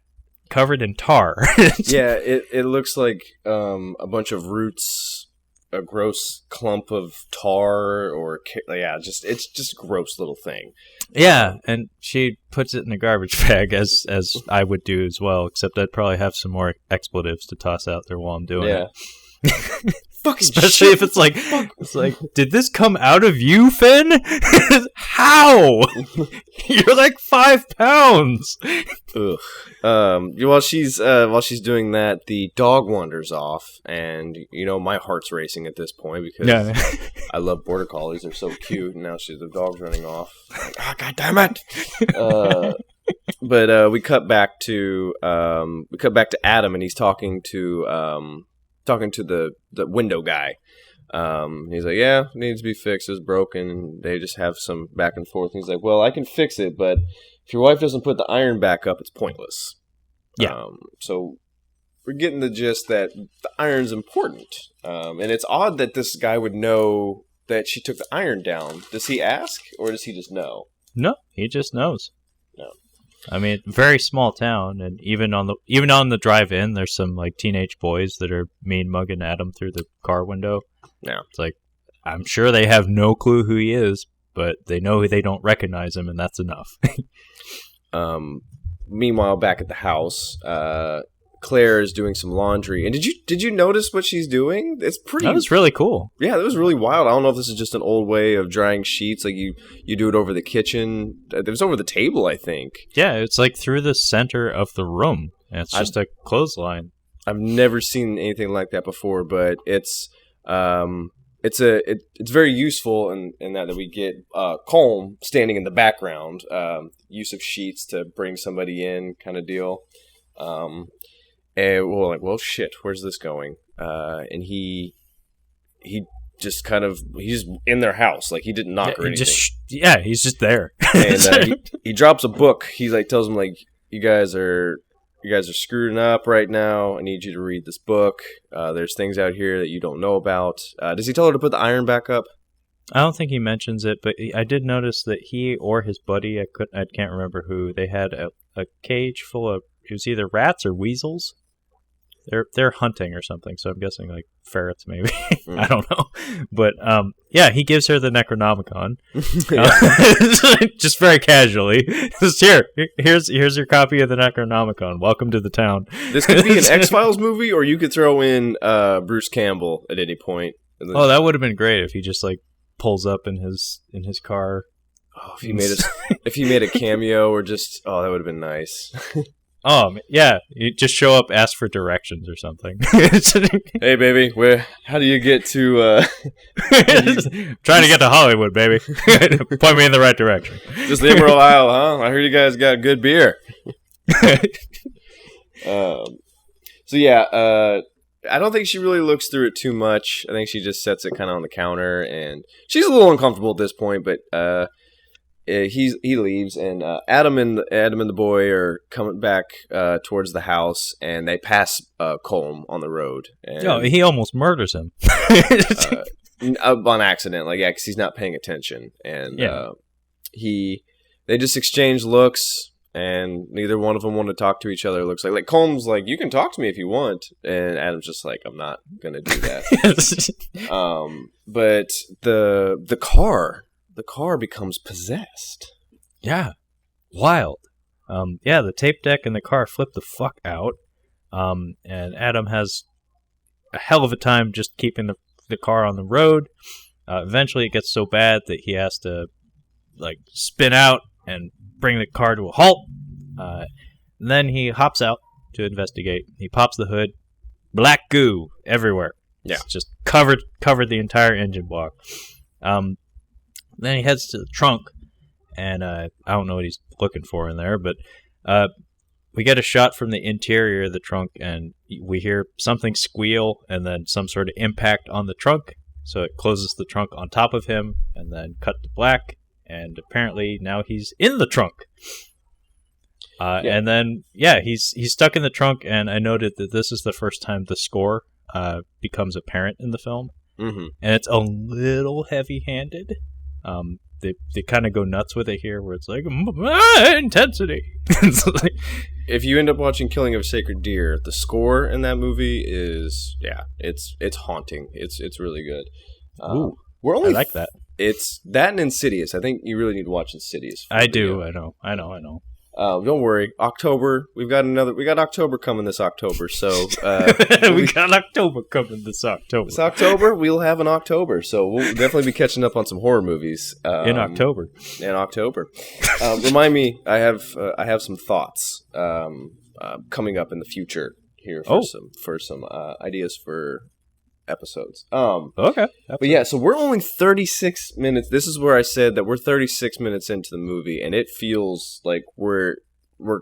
covered in tar. Yeah, it looks like a bunch of roots, a gross clump of tar, or it's just a gross little thing. Yeah, and she puts it in a garbage bag, as I would do as well, except I'd probably have some more expletives to toss out there while I'm doing it. Fucking especially shit. if it's like, did this come out of you, Finn? How? You're like 5 pounds. Ugh. While she's doing that, the dog wanders off, and my heart's racing at this point because I love border collies. They're so cute, and now the dog's running off. Oh, God damn it! But we cut back to Adam, and he's talking to the window guy. He's like, yeah, it needs to be fixed, it's broken. And they just have some back and forth. And he's like, well, I can fix it, but if your wife doesn't put the iron back up, it's pointless. Yeah. So we're getting the gist that the iron's important. And it's odd that this guy would know that she took the iron down. Does he ask, or does he just know? No, he just knows. No. I mean, very small town, and even on the drive-in, there's some like teenage boys that are mean mugging Adam through the car window. Yeah, it's like, I'm sure they have no clue who he is, but they know they don't recognize him, and that's enough. Meanwhile, back at the house, Claire is doing some laundry, and did you notice what she's doing? It's pretty. That was really cool. Yeah, that was really wild. I don't know if this is just an old way of drying sheets, like you do it over the kitchen. It was over the table, I think. Yeah, it's like through the center of the room, and it's just a clothesline. I've never seen anything like that before, but it's very useful in that we get Colm standing in the background, use of sheets to bring somebody in, kind of deal. And we're like, well, shit, where's this going? And he just he's in their house, like he didn't knock or anything. He's just there. And he drops a book. He tells them you guys are are screwing up right now. I need you to read this book. There's things out here that you don't know about. Does he tell her to put the iron back up? I don't think he mentions it, but I did notice that he or his buddy, I can't remember who, they had a cage full of, it was either rats or weasels. They're hunting or something, so I'm guessing like ferrets maybe. I don't know. But yeah, he gives her the Necronomicon. Just very casually. Just here's your copy of the Necronomicon. Welcome to the town. This could be an X-Files movie, or you could throw in Bruce Campbell at any point. Oh, that would have been great if he just like pulls up in his car. Oh, if he made a cameo, or just that would have been nice. Oh, yeah. You just show up, ask for directions or something. Hey, baby, how do you get to... Trying to get to Hollywood, baby. Point me in the right direction. Just the Emerald Isle, huh? I heard you guys got good beer. So, yeah, I don't think she really looks through it too much. I think she just sets it kind of on the counter, and she's a little uncomfortable at this point, but... he leaves, and Adam and the boy are coming back towards the house, and they pass Colm on the road. And, he almost murders him on accident, because he's not paying attention. And they just exchange looks, and neither one of them want to talk to each other. It looks like Colm's like, you can talk to me if you want, and Adam's just like, I'm not gonna do that. But the car. The car becomes possessed. Yeah. Wild. The tape deck and the car flip the fuck out. And Adam has a hell of a time just keeping the car on the road. Eventually it gets so bad that he has to spin out and bring the car to a halt. And then he hops out to investigate. He pops the hood. Black goo everywhere. Yeah. It's just covered the entire engine block. Then he heads to the trunk, and I don't know what he's looking for in there, but we get a shot from the interior of the trunk, and we hear something squeal, and then some sort of impact on the trunk, so it closes the trunk on top of him, and then cut to black, and apparently now he's in the trunk. And then, he's stuck in the trunk, and I noted that this is the first time the score becomes apparent in the film, and it's a little heavy-handed. They kind of go nuts with it here, where it's like intensity. If you end up watching Killing of a Sacred Deer, the score in that movie is it's haunting. It's really good. I like that. It's that and Insidious. I think you really need to watch Insidious. I do. I know. Don't worry. October. We got October coming this October. So we got October coming this October. This October, we'll have an October. So we'll definitely be catching up on some horror movies in October. Remind me. I have some thoughts coming up in the future here for some ideas for episodes. Okay. But yeah, so we're only 36 minutes. This is where I said that we're 36 minutes into the movie, and it feels like we're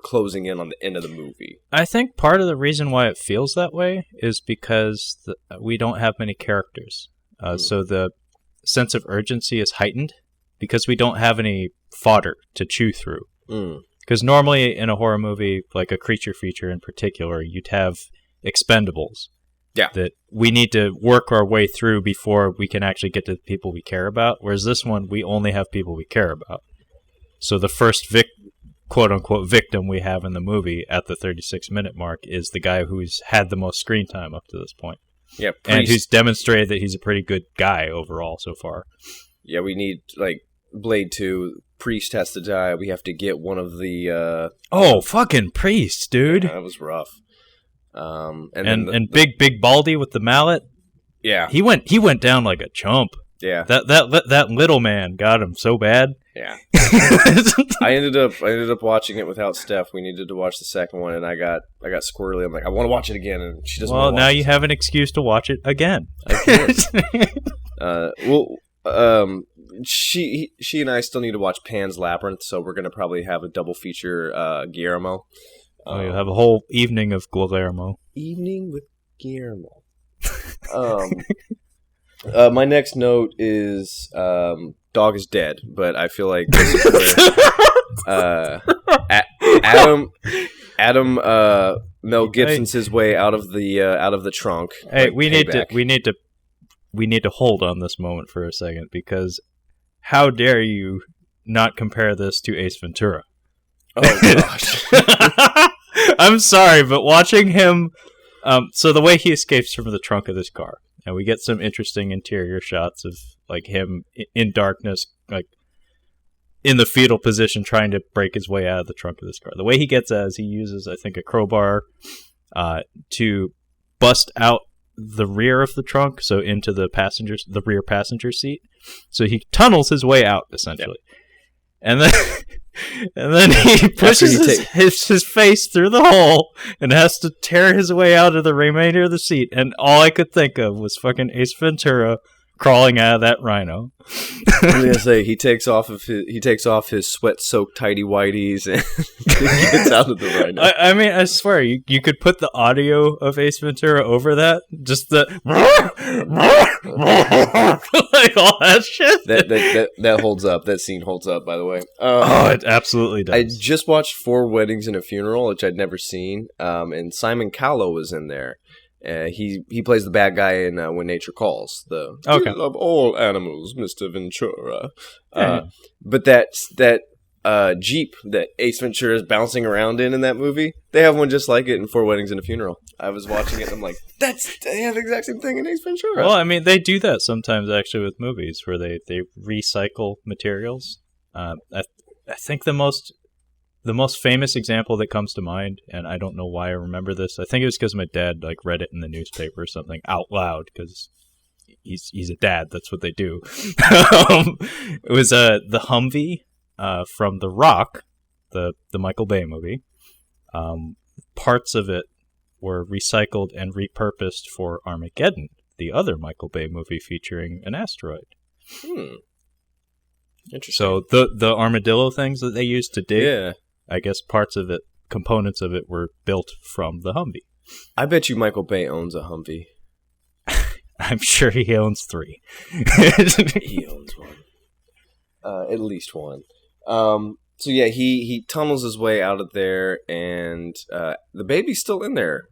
closing in on the end of the movie. I think part of the reason why it feels that way is because we don't have many characters. So the sense of urgency is heightened because we don't have any fodder to chew through. Because normally in a horror movie, like a creature feature in particular, you'd have expendables. Yeah. That we need to work our way through before we can actually get to the people we care about. Whereas this one, we only have people we care about. So the first quote-unquote victim we have in the movie at the 36-minute mark is the guy who's had the most screen time up to this point. Yeah, and who's demonstrated that he's a pretty good guy overall so far. Yeah, we need, Blade 2, Priest has to die. We have to get one of the... fucking Priest, dude! Yeah, that was rough. And big Baldy with the mallet. Yeah, he went down like a chump. Yeah, that little man got him so bad. Yeah, I ended up watching it without Steph. We needed to watch the second one, and I got squirrely. I'm like, I want to watch it again, and she doesn't. Well, now you have an excuse to watch it again. I can't. She and I still need to watch Pan's Labyrinth, so we're gonna probably have a double feature Guillermo. You'll have a whole evening of Guillermo. Evening with Guillermo. My next note is dog is dead, but I feel like this is where, Adam Mel Gibson's his way out of the trunk. Hey, like, we need to hold on this moment for a second, because how dare you not compare this to Ace Ventura? Oh gosh. I'm sorry, but watching him, so the way he escapes from the trunk of this car, and we get some interesting interior shots of like him in darkness, like in the fetal position, trying to break his way out of the trunk of this car. The way he gets out is he uses, I think, a crowbar to bust out the rear of the trunk, so into the rear passenger seat. So he tunnels his way out essentially, and then he pushes his face through the hole and has to tear his way out of the remainder of the seat. And all I could think of was fucking Ace Ventura crawling out of that rhino. I'm gonna say he takes off his sweat-soaked tighty whities and gets out of the rhino. I mean, I swear you could put the audio of Ace Ventura over that, just the like all that shit. That holds up. That scene holds up. By the way, it absolutely does. I just watched 4 Weddings and a Funeral, which I'd never seen, and Simon Callow was in there. He plays the bad guy in When Nature Calls. We love all animals, Mr. Ventura. But that Jeep that Ace Ventura is bouncing around in that movie, they have one just like it in 4 Weddings and a Funeral. I was watching it and I'm like, they have the exact same thing in Ace Ventura. Well, I mean, they do that sometimes actually with movies where they recycle materials. I think the most famous example that comes to mind, and I don't know why I remember this, I think it was because my dad like read it in the newspaper or something out loud, because he's a dad, that's what they do. It was the Humvee from The Rock, the Michael Bay movie. Parts of it were recycled and repurposed for Armageddon, the other Michael Bay movie featuring an asteroid. Interesting. So the armadillo things that they used to dig, yeah. I guess parts of it, components of it, were built from the Humvee. I bet you Michael Bay owns a Humvee. I'm sure he owns 3. He owns one. At least one. So yeah, he tunnels his way out of there, and the baby's still in there,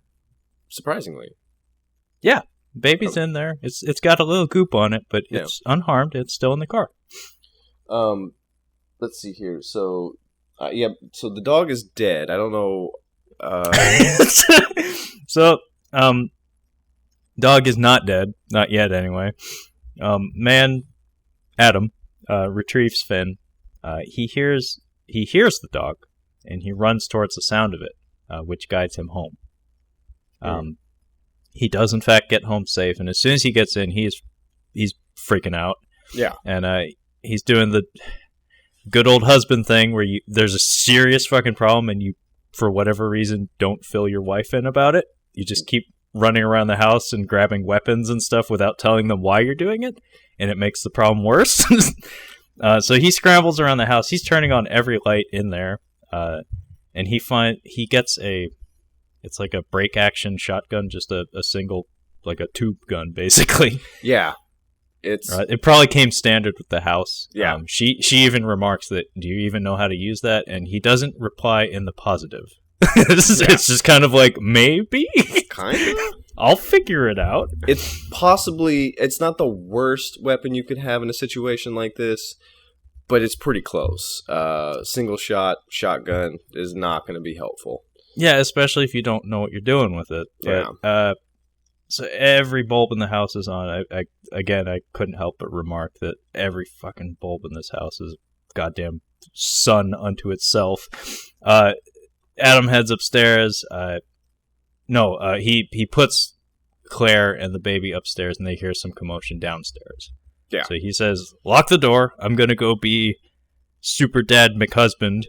surprisingly. Yeah, baby's in there. It's got a little goop on it, but it's unharmed. It's still in the car. Let's see here. So... so the dog is dead. I don't know. So, dog is not dead. Not yet, anyway. Man, Adam, retrieves Finn. He hears the dog, and he runs towards the sound of it, which guides him home. He does, in fact, get home safe, and as soon as he gets in, he's freaking out. Yeah. And he's doing the good old husband thing where there's a serious fucking problem and you, for whatever reason, don't fill your wife in about it. You just keep running around the house and grabbing weapons and stuff without telling them why you're doing it, and it makes the problem worse. So he scrambles around the house. He's turning on every light in there, and he gets it's like a break action shotgun, just a single, like a tube gun, basically. Yeah. It probably came standard with the house. Yeah. She even remarks that, do you even know how to use that? And he doesn't reply in the positive. It's just kind of like, maybe? Kind of? I'll figure it out. It's not the worst weapon you could have in a situation like this, but it's pretty close. Single shotgun is not going to be helpful. Yeah, especially if you don't know what you're doing with it. But, so every bulb in the house is on. I couldn't help but remark that every fucking bulb in this house is a goddamn sun unto itself. Adam heads upstairs. He puts Claire and the baby upstairs, and they hear some commotion downstairs. Yeah. So he says, "Lock the door. I'm gonna go be super dad McHusband,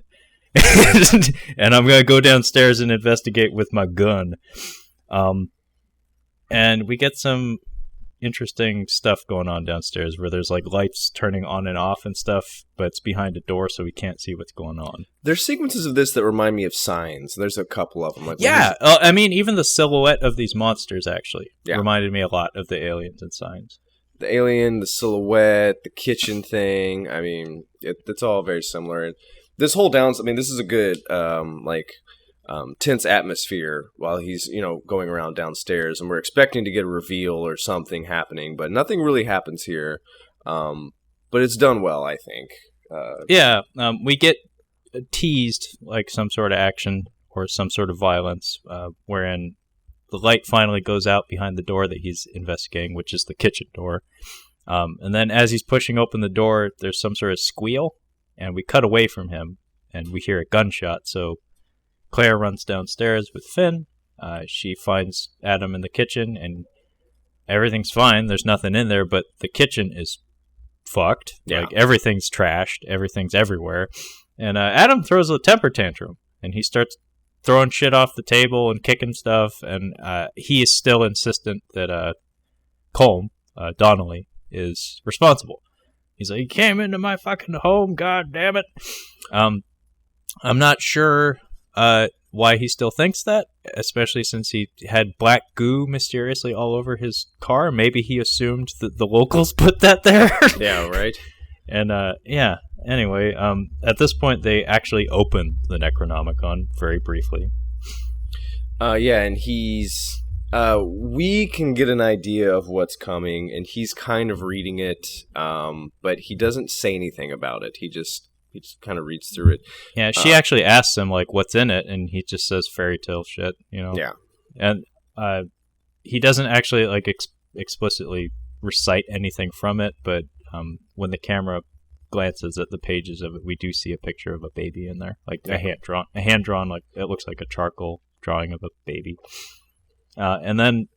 and I'm gonna go downstairs and investigate with my gun." And we get some interesting stuff going on downstairs where there's like lights turning on and off and stuff, but it's behind a door, so we can't see what's going on. There's sequences of this that remind me of Signs. There's a couple of them. Like I mean, even the silhouette of these monsters actually reminded me a lot of the aliens in Signs. The alien, the silhouette, the kitchen thing. I mean, it's all very similar. And this whole this is a good tense atmosphere while he's, going around downstairs, and we're expecting to get a reveal or something happening, but nothing really happens here. But it's done well, I think. We get teased like some sort of action or some sort of violence, wherein the light finally goes out behind the door that he's investigating, which is the kitchen door. And then as he's pushing open the door, there's some sort of squeal, and we cut away from him, and we hear a gunshot. So Claire runs downstairs with Finn. She finds Adam in the kitchen, and everything's fine. There's nothing in there, but the kitchen is fucked. Yeah. Like, everything's trashed. Everything's everywhere. And Adam throws a temper tantrum, and he starts throwing shit off the table and kicking stuff, and he is still insistent that Colm, Donnelly, is responsible. He's like, he came into my fucking home, god damn it. I'm not sure why he still thinks that, especially since he had black goo mysteriously all over his car. Maybe he assumed that the locals put that there. Yeah, right. And anyway, at this point they actually open the Necronomicon very briefly. And he's we can get an idea of what's coming, and he's kind of reading it, but he doesn't say anything about it. He just kind of reads through it. Yeah, she actually asks him like what's in it, and he just says fairy tale shit, Yeah. And he doesn't actually like explicitly recite anything from it, but when the camera glances at the pages of it, we do see a picture of a baby in there, like a hand drawn, like it looks like a charcoal drawing of a baby. And then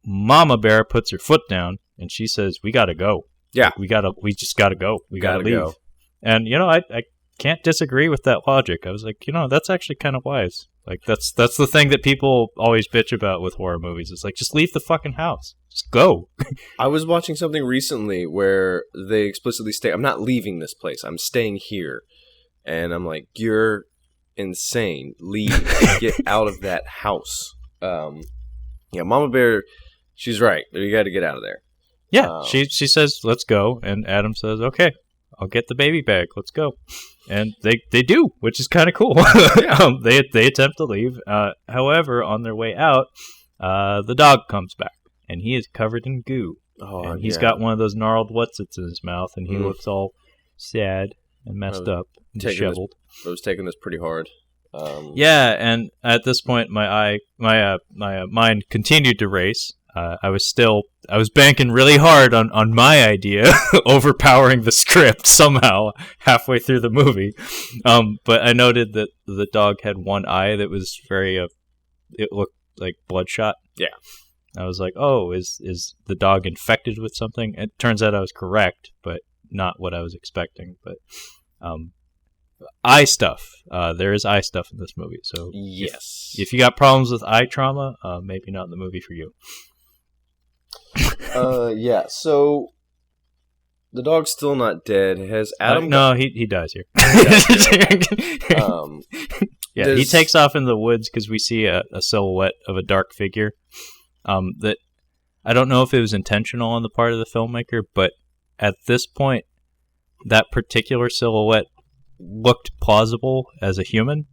Mama Bear puts her foot down, and she says, "We gotta go. Yeah, we just gotta go. We gotta leave." Go. And I can't disagree with that logic. I was like, that's actually kind of wise. Like that's the thing that people always bitch about with horror movies. It's like, just leave the fucking house. Just go. I was watching something recently where they explicitly state, "I'm not leaving this place. I'm staying here." And I'm like, you're insane. Leave. Get out of that house. Mama Bear, she's right. You got to get out of there. Yeah, she says, "Let's go," and Adam says, "Okay, I'll get the baby bag. Let's go." And they do, which is kind of cool. They attempt to leave. However, on their way out, the dog comes back, and he is covered in goo. And he's got one of those gnarled whatsits in his mouth, and he looks all sad and messed up and disheveled. I was taking this pretty hard. And at this point, my mind continued to race. I was banking really hard on my idea overpowering the script somehow halfway through the movie. But I noted that the dog had one eye that was very, it looked like bloodshot. Yeah. I was like, oh, is the dog infected with something? It turns out I was correct, but not what I was expecting. But eye stuff. There is eye stuff in this movie. So yes, if you got problems with eye trauma, maybe not the movie for you. So the dog's still not dead. Has Adam? No, he dies here. He takes off in the woods because we see a silhouette of a dark figure. That I don't know if it was intentional on the part of the filmmaker, but at this point, that particular silhouette looked plausible as a human.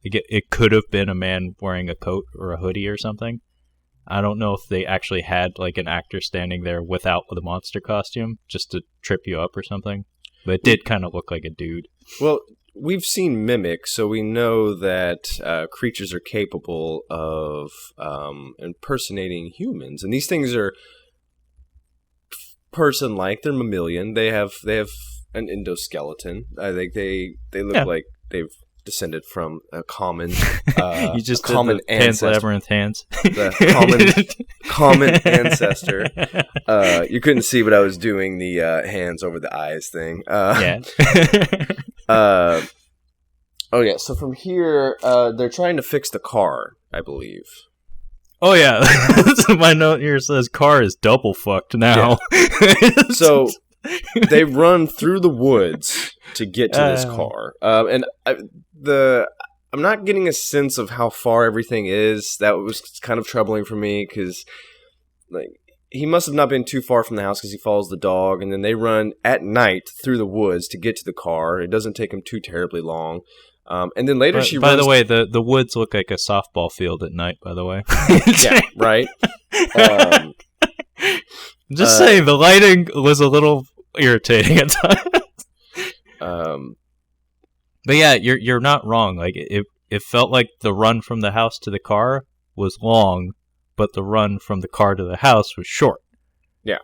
It could have been a man wearing a coat or a hoodie or something. I don't know if they actually had like an actor standing there without the monster costume just to trip you up or something. But it did kind of look like a dude. Well, we've seen Mimic, so we know that creatures are capable of impersonating humans, and these things are person-like. They're mammalian. They have an endoskeleton. I think they look like they've descended from a common you just a common Pan's ancestor. Labyrinth hands. The common ancestor. You couldn't see, but I was doing the hands over the eyes thing. So from here, they're trying to fix the car, I believe. Oh yeah, my note here says car is double fucked now. Yeah. So they run through the woods to get to this car, and I'm not getting a sense of how far everything is. That was kind of troubling for me because, like, he must have not been too far from the house because he follows the dog, and then they run at night through the woods to get to the car. It doesn't take them too terribly long. And then later By the way, the woods look like a softball field at night, by the way. Yeah, right. I'm just saying, the lighting was a little irritating at times. But yeah, you're not wrong. Like it felt like the run from the house to the car was long, but the run from the car to the house was short. Yeah.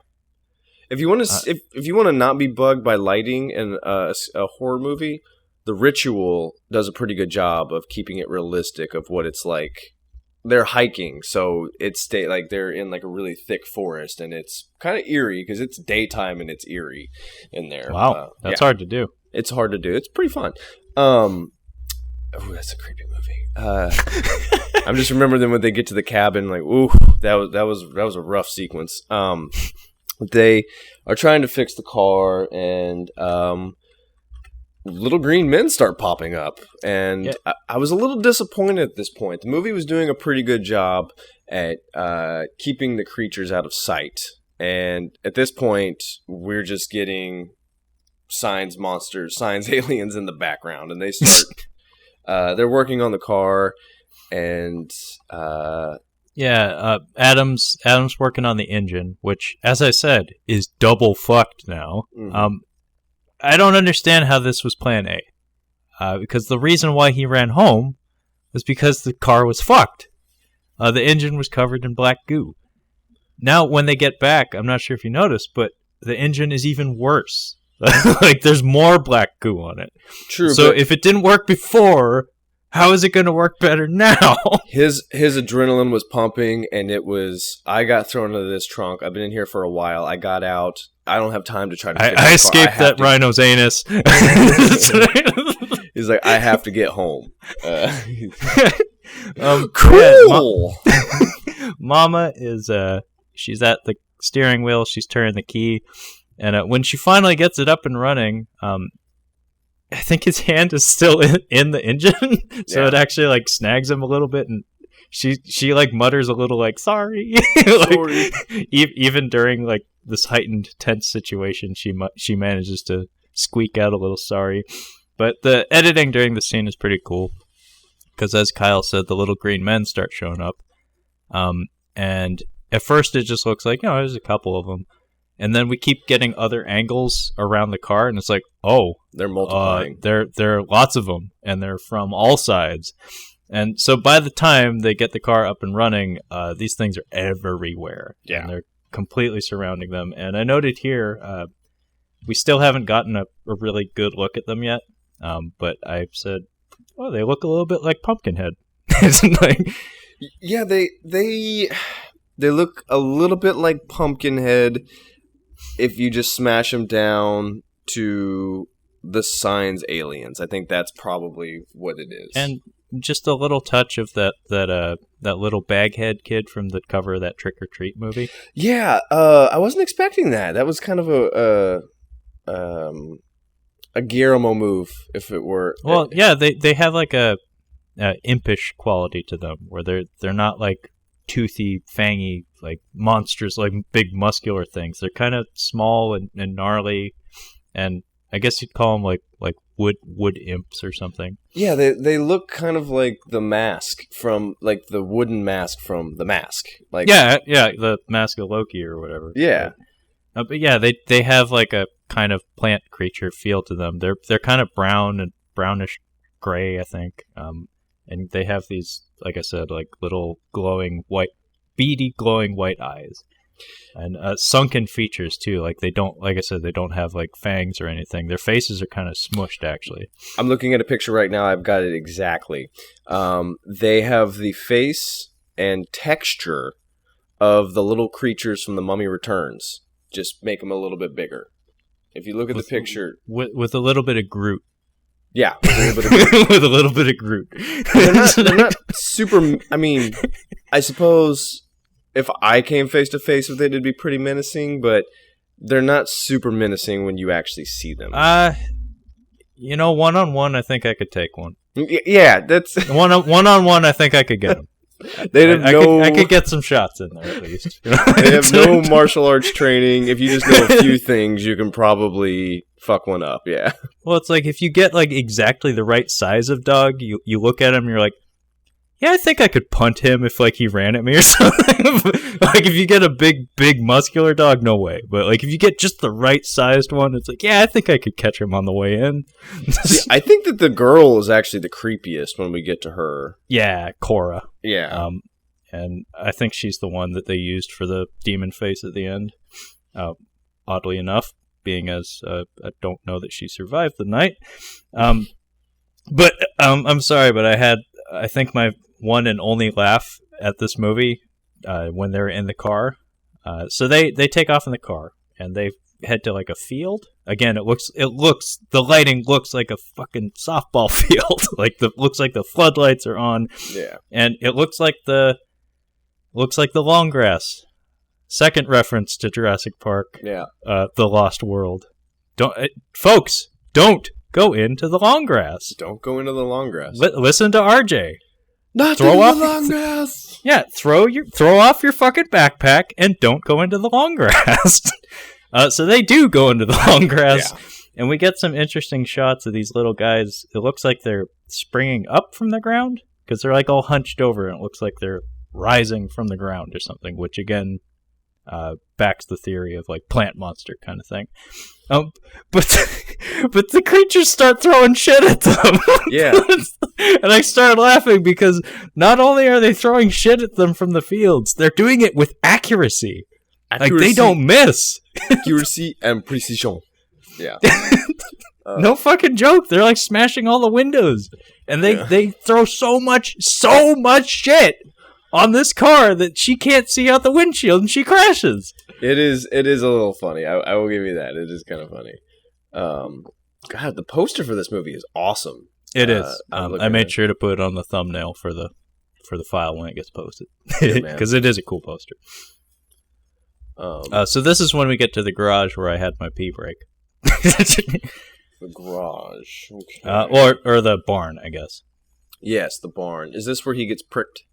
If you want to, if you want to not be bugged by lighting in a horror movie, The Ritual does a pretty good job of keeping it realistic of what it's like. They're hiking, so it's like they're in like a really thick forest, and it's kind of eerie because it's daytime and it's eerie in there. Wow, that's hard to do. It's hard to do. It's pretty fun. Oh, that's a creepy movie. I'm just remembering when they get to the cabin, like, ooh, that was a rough sequence. They are trying to fix the car, and little green men start popping up, and yeah. I was a little disappointed at this point. The movie was doing a pretty good job at keeping the creatures out of sight, and at this point, we're just getting signs monsters, signs aliens in the background, and they start. They're working on the car, and Adam's working on the engine, which, as I said, is double fucked now. Mm-hmm. I don't understand how this was plan A. Because the reason why he ran home was because the car was fucked. The engine was covered in black goo. Now, when they get back, I'm not sure if you noticed, but the engine is even worse. Like, there's more black goo on it. True. So if it didn't work before, how is it going to work better now? His adrenaline was pumping, and it was, I got thrown into this trunk. I've been in here for a while. I got out. I don't have time to try to fix I escaped that rhino's anus. He's like, I have to get home. Cool. Mama is, she's at the steering wheel. She's turning the key. And when she finally gets it up and running, I think his hand is still in the engine. So it actually like snags him a little bit. And she like mutters a little like, sorry. Sorry. Even during like this heightened tense situation, she manages to squeak out a little sorry. But the editing during the scene is pretty cool because, as Kyle said, the little green men start showing up, and at first it just looks like, there's a couple of them, and then we keep getting other angles around the car, and it's like, they're multiplying. There are lots of them, and they're from all sides. And so by the time they get the car up and running, these things are everywhere. Yeah. And they're completely surrounding them. And I noted here, we still haven't gotten a really good look at them yet. But I said, they look a little bit like Pumpkinhead. Yeah, they look a little bit like Pumpkinhead if you just smash them down to the Signs aliens. I think that's probably what it is. And just a little touch of that little baghead kid from the cover of that Trick or Treat movie. Yeah, I wasn't expecting that. That was kind of a Guillermo move, if it were. Well, yeah, they have like a impish quality to them, where they're not like toothy, fangy, like monsters, like big muscular things. They're kind of small and gnarly, and I guess you'd call them like wood imps or something. Yeah, they look kind of like the mask from, like the wooden mask from The Mask. Like yeah, the Mask of Loki or whatever. Yeah. But yeah, they have like a kind of plant creature feel to them. They're kind of brown and brownish gray, I think. And they have these, like I said, like little beady glowing white eyes. And sunken features too. Like they don't have like fangs or anything. Their faces are kind of smushed, actually. I'm looking at a picture right now. I've got it exactly. They have the face and texture of the little creatures from The Mummy Returns. Just make them a little bit bigger. If you look at the picture, with a little bit of Groot. Yeah, with a little bit of Groot. They're not super. I mean, I suppose if I came face to face with it, it'd be pretty menacing, but they're not super menacing when you actually see them. One-on-one, I think I could take one. Yeah, that's one-on-one. I think I could get them. They have I could get some shots in there at least. They have no martial arts training. If you just know a few things, you can probably fuck one up. Yeah. Well, it's like if you get like exactly the right size of dog, you look at him and you're like, yeah, I think I could punt him if like he ran at me or something. Like if you get a big muscular dog, no way. But like if you get just the right sized one, it's like, yeah, I think I could catch him on the way in. See, I think that the girl is actually the creepiest when we get to her. Yeah, Cora. Yeah. And I think she's the one that they used for the demon face at the end. Oddly enough, being as I don't know that she survived the night. But I'm sorry, but I think my one and only laugh at this movie when they're in the car. So they take off in the car and they head to like a field. Again, it looks the lighting looks like a fucking softball field. Looks like the floodlights are on. Yeah. And it looks like the long grass. Second reference to Jurassic Park. Yeah. The Lost World. Folks, don't go into the long grass. Don't go into the long grass. Listen to RJ. Not throw off the long grass. Yeah, throw off your fucking backpack and don't go into the long grass. So they do go into the long grass, yeah. And we get some interesting shots of these little guys. It looks like they're springing up from the ground because they're like all hunched over, and it looks like they're rising from the ground or something, which again backs the theory of like plant monster kind of thing. But the creatures start throwing shit at them. Yeah. And I started laughing because not only are they throwing shit at them from the fields, they're doing it with accuracy. Like they don't miss. Accuracy and precision. Yeah. No fucking joke. They're like smashing all the windows. And they throw so much shit on this car that she can't see out the windshield and she crashes. It is a little funny. I will give you that. It is kind of funny. God, the poster for this movie is awesome. It is. I made sure to put it on the thumbnail for the file when it gets posted because it is a cool poster. So this is when we get to the garage where I had my pee break. The garage, okay. Or the barn, I guess. Yes, the barn. Is this where he gets pricked?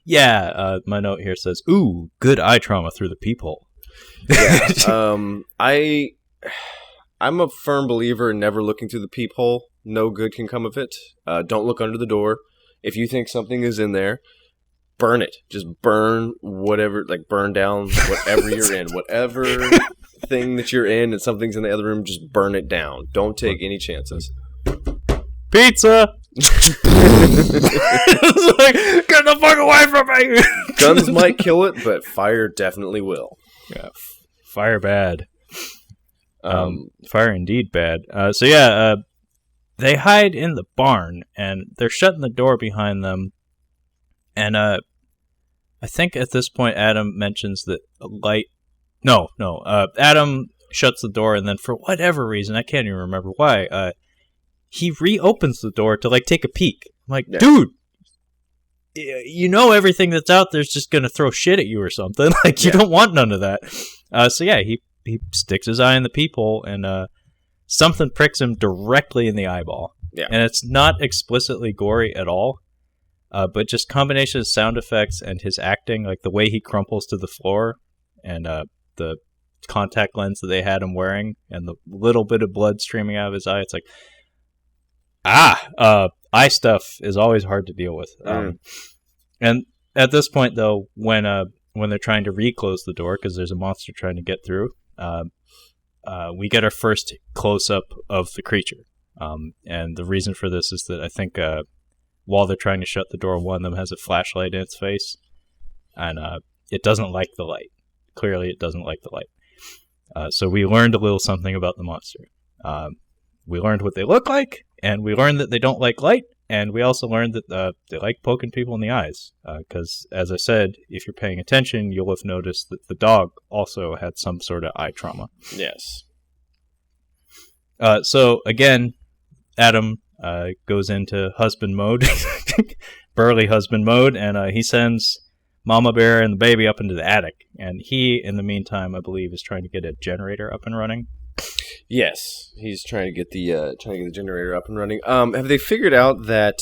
Yeah. My note here says, "Ooh, good eye trauma through the peephole." Yeah. I'm a firm believer in never looking through the peephole. No good can come of it. Don't look under the door. If you think something is in there, burn it. Just burn whatever, like burn down whatever you're in. Whatever thing that you're in and something's in the other room, just burn it down. Don't take any chances. Pizza! It's like, get the fuck away from me! Guns might kill it, but fire definitely will. Yeah, fire bad. Fire indeed bad. So yeah, they hide in the barn, and they're shutting the door behind them. And I think at this point Adam mentions that light... No. Adam shuts the door, and then for whatever reason, I can't even remember why, he reopens the door to like take a peek. I'm like, dude, you know everything that's out there's just going to throw shit at you or something. Like, you don't want none of that. So yeah, he sticks his eye in the peephole, and something pricks him directly in the eyeball. Yeah. And it's not explicitly gory at all, but just combination of sound effects and his acting, like the way he crumples to the floor, and the contact lens that they had him wearing, and the little bit of blood streaming out of his eye. It's like, eye stuff is always hard to deal with. And at this point, though, when they're trying to reclose the door because there's a monster trying to get through, we get our first close-up of the creature. And the reason for this is that I think while they're trying to shut the door, one of them has a flashlight in its face, and it doesn't like the light. Clearly, it doesn't like the light. So we learned a little something about the monster. We learned what they look like, and we learned that they don't like light, and we also learned that they like poking people in the eyes. Because, as I said, if you're paying attention, you'll have noticed that the dog also had some sort of eye trauma. Yes. So, again, Adam goes into husband mode, burly husband mode, and he sends Mama Bear and the baby up into the attic. And he, in the meantime, I believe, is trying to get a generator up and running. Yes, he's trying to get the generator up and running. Have they figured out that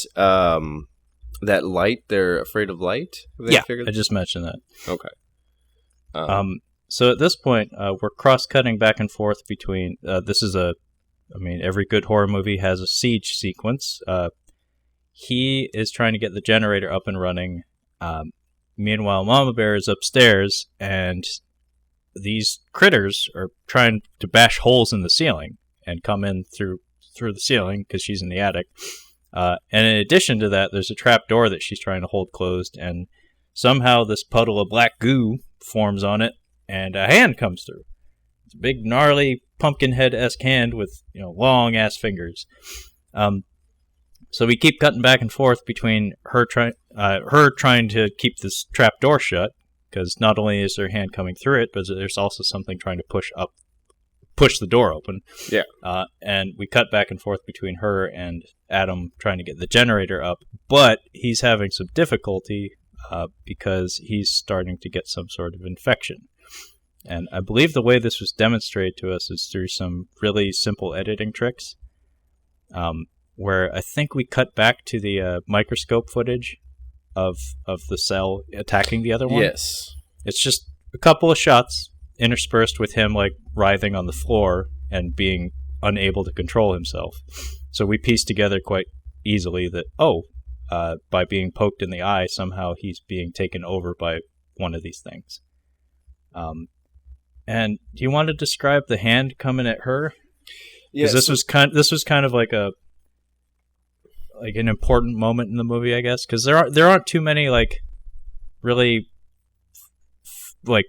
that light, they're afraid of light? Yeah, I just mentioned that. Okay. So at this point, we're cross-cutting back and forth between, every good horror movie has a siege sequence. He is trying to get the generator up and running. Meanwhile, Mama Bear is upstairs, and these critters are trying to bash holes in the ceiling and come in through the ceiling because she's in the attic. And in addition to that, there's a trap door that she's trying to hold closed, and somehow this puddle of black goo forms on it, and a hand comes through. It's a big, gnarly, Pumpkinhead-esque hand with long-ass fingers. So we keep cutting back and forth between her trying to keep this trap door shut, because not only is her hand coming through it, but there's also something trying to push the door open. Yeah. And we cut back and forth between her and Adam trying to get the generator up, but he's having some difficulty because he's starting to get some sort of infection. And I believe the way this was demonstrated to us is through some really simple editing tricks, where I think we cut back to the microscope footage of the cell attacking the other one. Yes. It's just a couple of shots interspersed with him writhing on the floor and being unable to control himself. So we pieced together quite easily that, by being poked in the eye, somehow he's being taken over by one of these things. And do you want to describe the hand coming at her? Because this was kind of like an important moment in the movie, I guess, because there aren't too many really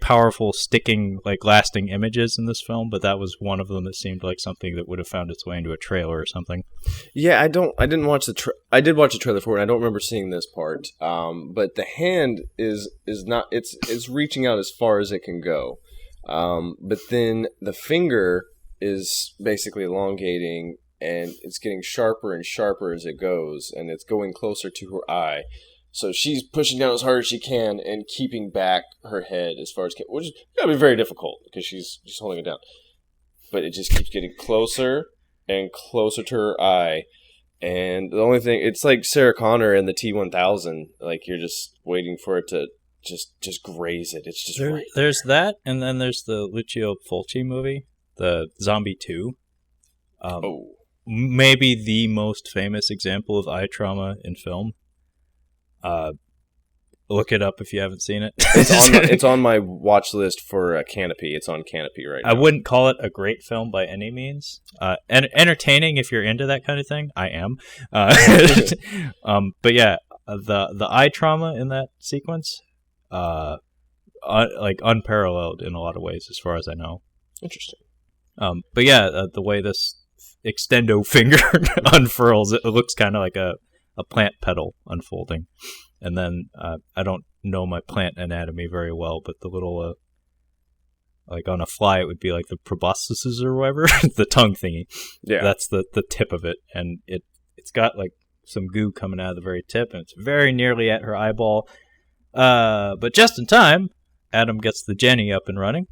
powerful, sticking, lasting images in this film, but that was one of them that seemed like something that would have found its way into a trailer or something. Yeah, I didn't watch I did watch the trailer for it, and I don't remember seeing this part. But the hand is not, it's reaching out as far as it can go. But then the finger is basically elongating, and it's getting sharper and sharper as it goes, and it's going closer to her eye. So she's pushing down as hard as she can and keeping back her head as far as can, which is going to be very difficult because she's holding it down. But it just keeps getting closer and closer to her eye. And the only thing, it's like Sarah Connor in the T-1000. You're just waiting for it to just graze it. It's just right there. There's that, and then there's the Lucio Fulci movie, the Zombie 2. Maybe the most famous example of eye trauma in film. Look it up if you haven't seen it. It's on my watch list for Canopy. It's on Canopy right now. I wouldn't call it a great film by any means. Entertaining if you're into that kind of thing. I am. But yeah, the eye trauma in that sequence, unparalleled in a lot of ways, as far as I know. Interesting. But yeah, the way this extendo finger unfurls, it looks kind of like a plant petal unfolding. And then I don't know my plant anatomy very well, but the little on a fly it would be like the proboscises or whatever, the tongue thingy. Yeah, that's the tip of it, and it's got some goo coming out of the very tip, and it's very nearly at her eyeball. But just in time, Adam gets the Jenny up and running.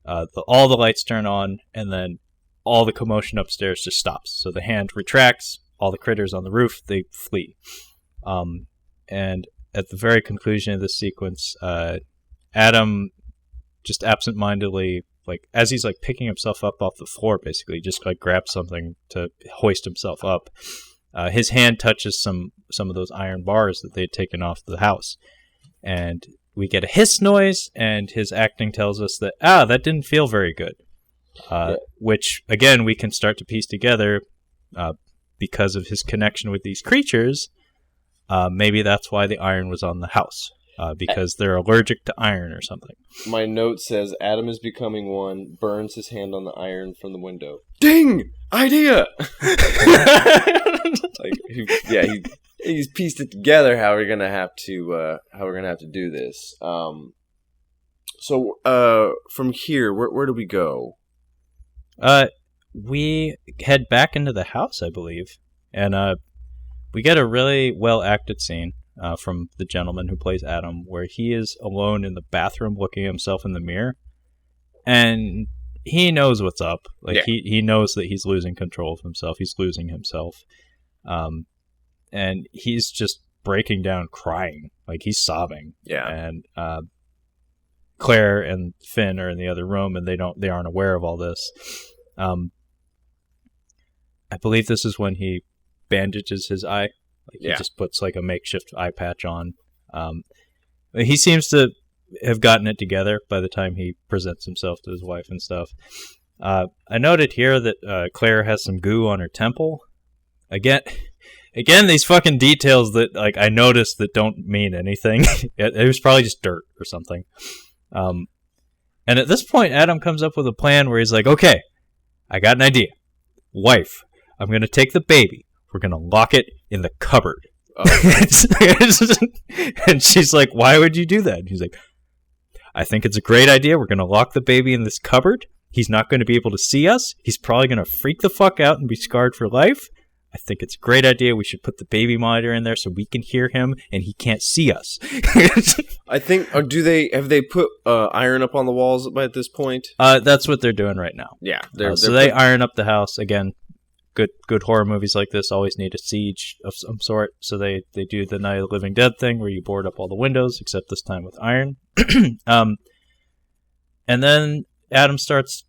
All the lights turn on, and then all the commotion upstairs just stops. So the hand retracts. All the critters on the roof, they flee. And at the very conclusion of this sequence, Adam just absentmindedly, as he's picking himself up off the floor, basically, just grabs something to hoist himself up. His hand touches some of those iron bars that they'd taken off the house. And we get a hiss noise, and his acting tells us that, that didn't feel very good. Which, again, we can start to piece together, because of his connection with these creatures. Maybe that's why the iron was on the house, because they're allergic to iron or something. My note says, Adam is becoming one, burns his hand on the iron from the window. Ding! Idea! He's pieced it together how we're gonna have to do this. So from here, where do we go? We head back into the house, I believe, and we get a really well-acted scene from the gentleman who plays Adam, where he is alone in the bathroom looking at himself in the mirror, and he knows what's up. He knows that he's losing control of himself. He's losing himself, and he's just breaking down crying. Like, he's sobbing. Yeah. And Claire and Finn are in the other room, and they aren't aware of all this. I believe this is when he bandages his eye. Like, he just puts like a makeshift eye patch on. He seems to have gotten it together by the time he presents himself to his wife and stuff. I noted here that Claire has some goo on her temple. Again, these fucking details that like I noticed that don't mean anything. It was probably just dirt or something. And at this point, Adam comes up with a plan where he's like, okay, I got an idea. Wife, I'm going to take the baby. We're going to lock it in the cupboard. And she's like, why would you do that? And he's like, I think it's a great idea. We're going to lock the baby in this cupboard. He's not going to be able to see us. He's probably going to freak the fuck out and be scarred for life. I think it's a great idea. We should put the baby monitor in there so we can hear him and he can't see us. I think, have they put iron up on the walls at this point? That's what they're doing right now. Yeah. They iron up the house. Again, good horror movies like this always need a siege of some sort. So they do the Night of the Living Dead thing where you board up all the windows, except this time with iron. And then Adam starts,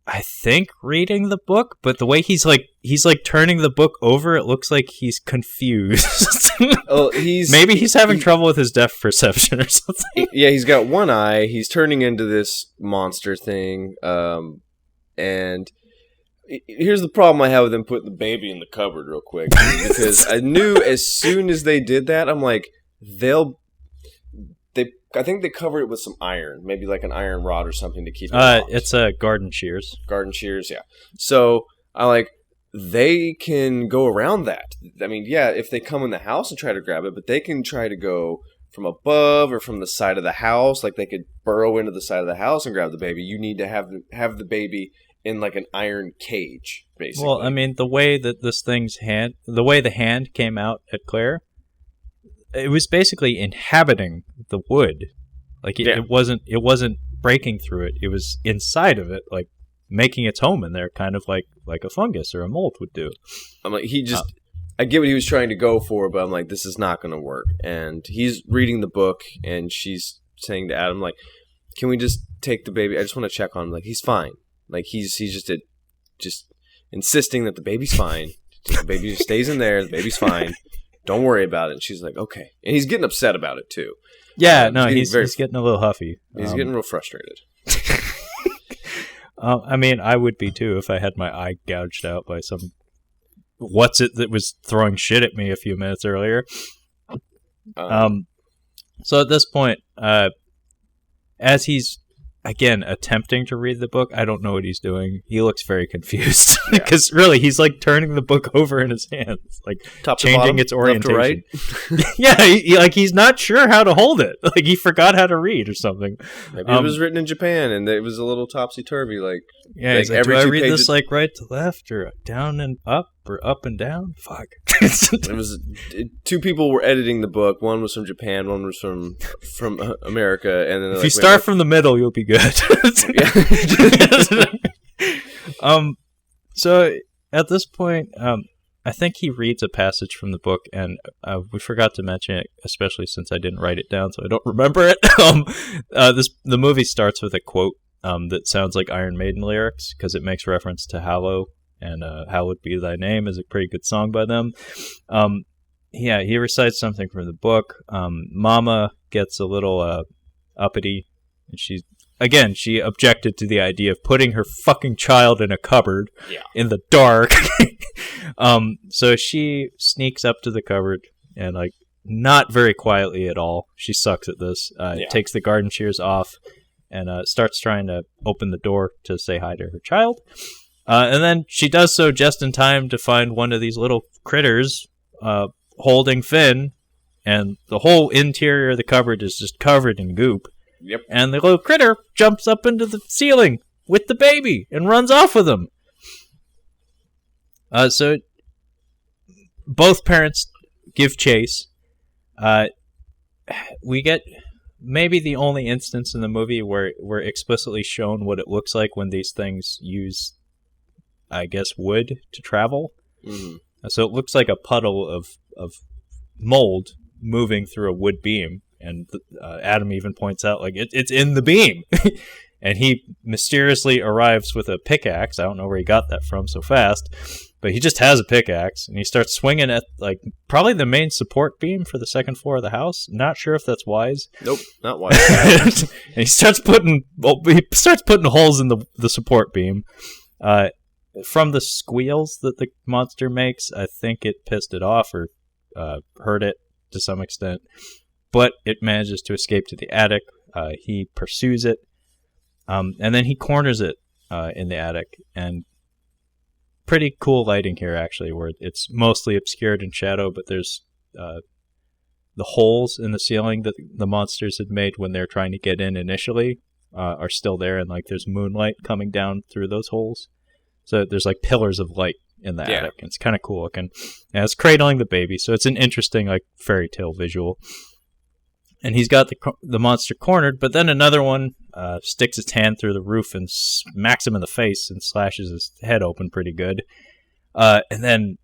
I think, reading the book, but the way he's like turning the book over, it looks like he's confused. Maybe he's having trouble with his depth perception or something. Yeah, he's got one eye. He's turning into this monster thing. And here's the problem I have with them putting the baby in the cupboard real quick, because I knew as soon as they did that, I'm like, I think they covered it with some iron, maybe like an iron rod or something to keep it locked. It's garden shears. Garden shears, yeah. So they can go around that. I mean, yeah, if they come in the house and try to grab it, but they can try to go from above or from the side of the house. Like, they could burrow into the side of the house and grab the baby. You need to have the baby in like an iron cage, basically. Well, I mean, the way that the hand came out at Claire, it was basically inhabiting the wood. Like, it wasn't breaking through it. It was inside of it, like making its home in there, kind of like a fungus or a mold would do. I'm like, I get what he was trying to go for, but I'm like, this is not going to work. And he's reading the book, and she's saying to Adam, like, can we just take the baby? I just want to check on him. Like, he's fine. Like, he's just insisting that the baby's fine. The baby just stays in there. The baby's fine. Don't worry about it. And she's like, okay. And he's getting upset about it, too. Yeah, he's getting a little huffy. He's getting real frustrated. I mean, I would be, too, if I had my eye gouged out by some that was throwing shit at me a few minutes earlier. So at this point, as he's, again, attempting to read the book, I don't know what he's doing. He looks very confused. Because really, he's like turning the book over in his hands, like top to changing bottom, its orientation. Left to right? Yeah, he's not sure how to hold it. Like, he forgot how to read or something. Maybe it was written in Japan and it was a little topsy-turvy. He's like, do I read this like right to left or down and up or up and down? Fuck. Two people were editing the book. One was from Japan, one was from America. And then if you start from the middle, you'll be good. So at this point, I think he reads a passage from the book, and we forgot to mention it, especially since I didn't write it down, so I don't remember it. The movie starts with a quote that sounds like Iron Maiden lyrics, because it makes reference to Hallow, and Hallowed Be Thy Name is a pretty good song by them. He recites something from the book. Mama gets a little uppity, and she objected to the idea of putting her fucking child in a cupboard in the dark. So she sneaks up to the cupboard and, like, not very quietly at all. She sucks at this. Takes the garden shears off and starts trying to open the door to say hi to her child. And then she does so just in time to find one of these little critters holding Finn, and the whole interior of the cupboard is just covered in goop. Yep. And the little critter jumps up into the ceiling with the baby and runs off with him. So both parents give chase. We get maybe the only instance in the movie where we're explicitly shown what it looks like when these things use, I guess, wood to travel. Mm-hmm. So it looks like a puddle of mold moving through a wood beam, and Adam even points out, like, it's in the beam. And he mysteriously arrives with a pickaxe. I don't know where he got that from so fast, but he just has a pickaxe, and he starts swinging at, like, probably the main support beam for the second floor of the house. Not sure if that's wise. Nope, not wise. And he starts putting holes in the support beam. From the squeals that the monster makes, I think it pissed it off or hurt it to some extent. But it manages to escape to the attic. He pursues it. And then he corners it in the attic. And pretty cool lighting here, actually, where it's mostly obscured in shadow, but there's the holes in the ceiling that the monsters had made when they're trying to get in initially are still there, and, like, there's moonlight coming down through those holes. So there's, like, pillars of light in the attic. And it's kind of cool looking. And it's cradling the baby, so it's an interesting, like, fairy tale visual. And he's got the monster cornered, but then another one sticks its hand through the roof and smacks him in the face and slashes his head open pretty good. And then,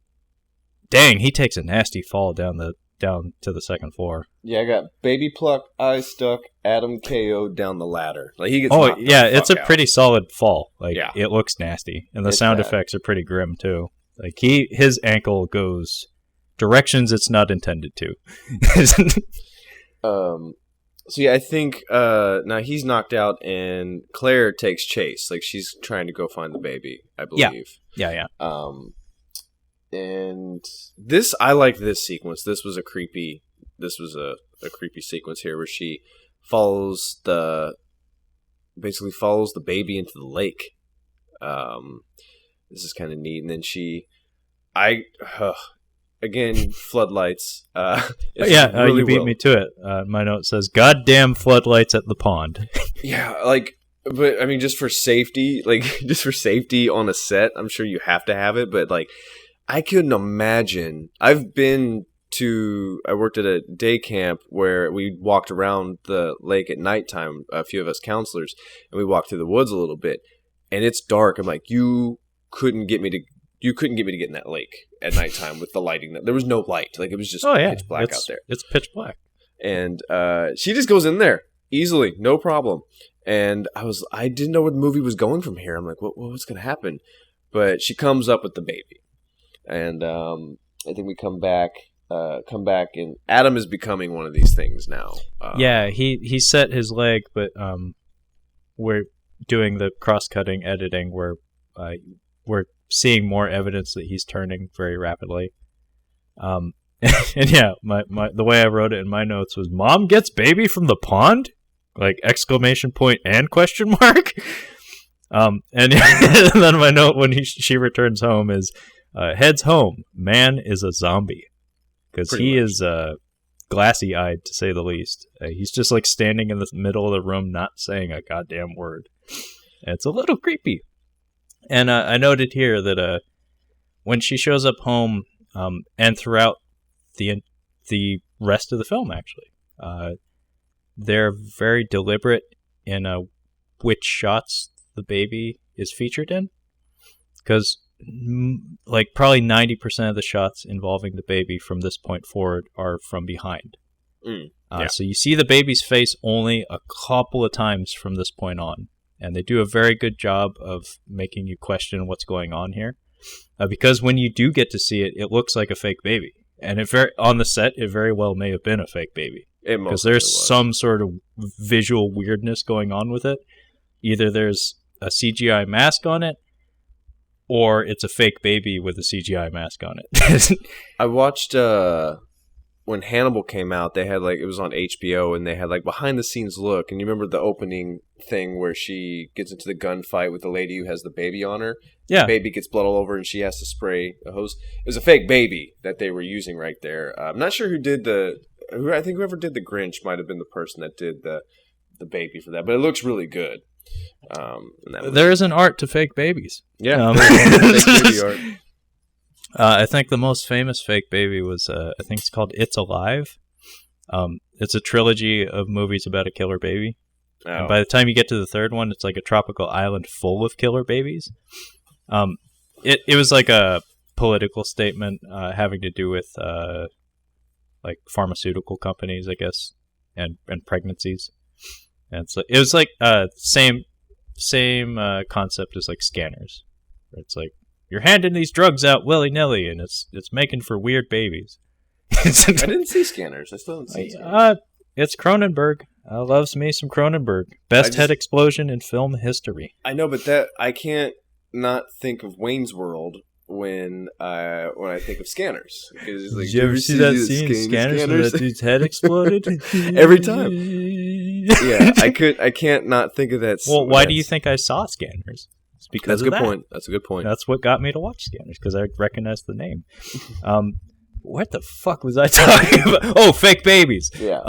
dang, he takes a nasty fall down to the second floor. Yeah, I got baby pluck, eye stuck, Adam KO'd down the ladder. Like, he gets it's a out. Pretty solid fall. Like, it looks nasty, and the sound effects are pretty grim too. Like, his ankle goes directions it's not intended to. So yeah, I think now he's knocked out, and Claire takes chase. Like, she's trying to go find the baby, I believe. Yeah. And I like this sequence. This was a creepy sequence here where she basically follows the baby into the lake. This is kind of neat. And then again, floodlights. You beat me to it. My note says, "Goddamn floodlights at the pond." Yeah, like, but I mean, just for safety on a set, I'm sure you have to have it. But, like, I couldn't imagine. I worked at a day camp where we walked around the lake at nighttime, a few of us counselors, and we walked through the woods a little bit, and it's dark. I'm like, you couldn't get me to get in that lake at nighttime with the lighting. There was no light. Like, it was just pitch black out there. It's pitch black. And she just goes in there easily, no problem. And I didn't know where the movie was going from here. I'm like, what's going to happen? But she comes up with the baby. And I think we come back, and Adam is becoming one of these things now. He set his leg, but we're doing the cross-cutting editing where we're seeing more evidence that he's turning very rapidly. And yeah, the way I wrote it in my notes was, "Mom gets baby from the pond?" Like, exclamation point and question mark. And then my note when she returns home is, heads home, man is a zombie. Because he is glassy-eyed, to say the least. He's just, like, standing in the middle of the room, not saying a goddamn word. And it's a little creepy. And I noted here that when she shows up home, and throughout the rest of the film, actually, they're very deliberate in which shots the baby is featured in. Because, like, probably 90% of the shots involving the baby from this point forward are from behind. So you see the baby's face only a couple of times from this point on. And they do a very good job of making you question what's going on here. Because when you do get to see it, it looks like a fake baby. And on the set, it very well may have been a fake baby. Because there's some sort of visual weirdness going on with it. Either there's a CGI mask on it, or it's a fake baby with a CGI mask on it. I watched when Hannibal came out, they had, like, it was on HBO, and they had, like, behind the scenes look. And you remember the opening thing where she gets into the gunfight with the lady who has the baby on her? Yeah. The baby gets blood all over, and she has to spray a hose. It was a fake baby that they were using right there. I'm not sure I think whoever did the Grinch might have been the person that did the baby for that, but it looks really good. There is an art to fake babies. Yeah, fake baby art. I think the most famous fake baby was, I think it's called It's Alive. It's a trilogy of movies about a killer baby. Oh. And by the time you get to the third one, it's like a tropical island full of killer babies. It was like a political statement having to do with like pharmaceutical companies, I guess, and pregnancies. And so it was like same concept as like Scanners. It's like you're handing these drugs out willy nilly, and it's making for weird babies. I didn't see Scanners. I still haven't seen Scanners. It's Cronenberg. Loves me some Cronenberg. Best head explosion in film history. I know, but I can't not think of Wayne's World when I think of Scanners. Like, did you ever see that scene, Scanners, where that dude's head exploded? Every time. Yeah, I can't not think of that. Well, why do you think I saw Scanners? It's because that's a good point. That's a good point. That's what got me to watch Scanners, because I recognized the name. What the fuck was I talking about? Oh, fake babies. Yeah.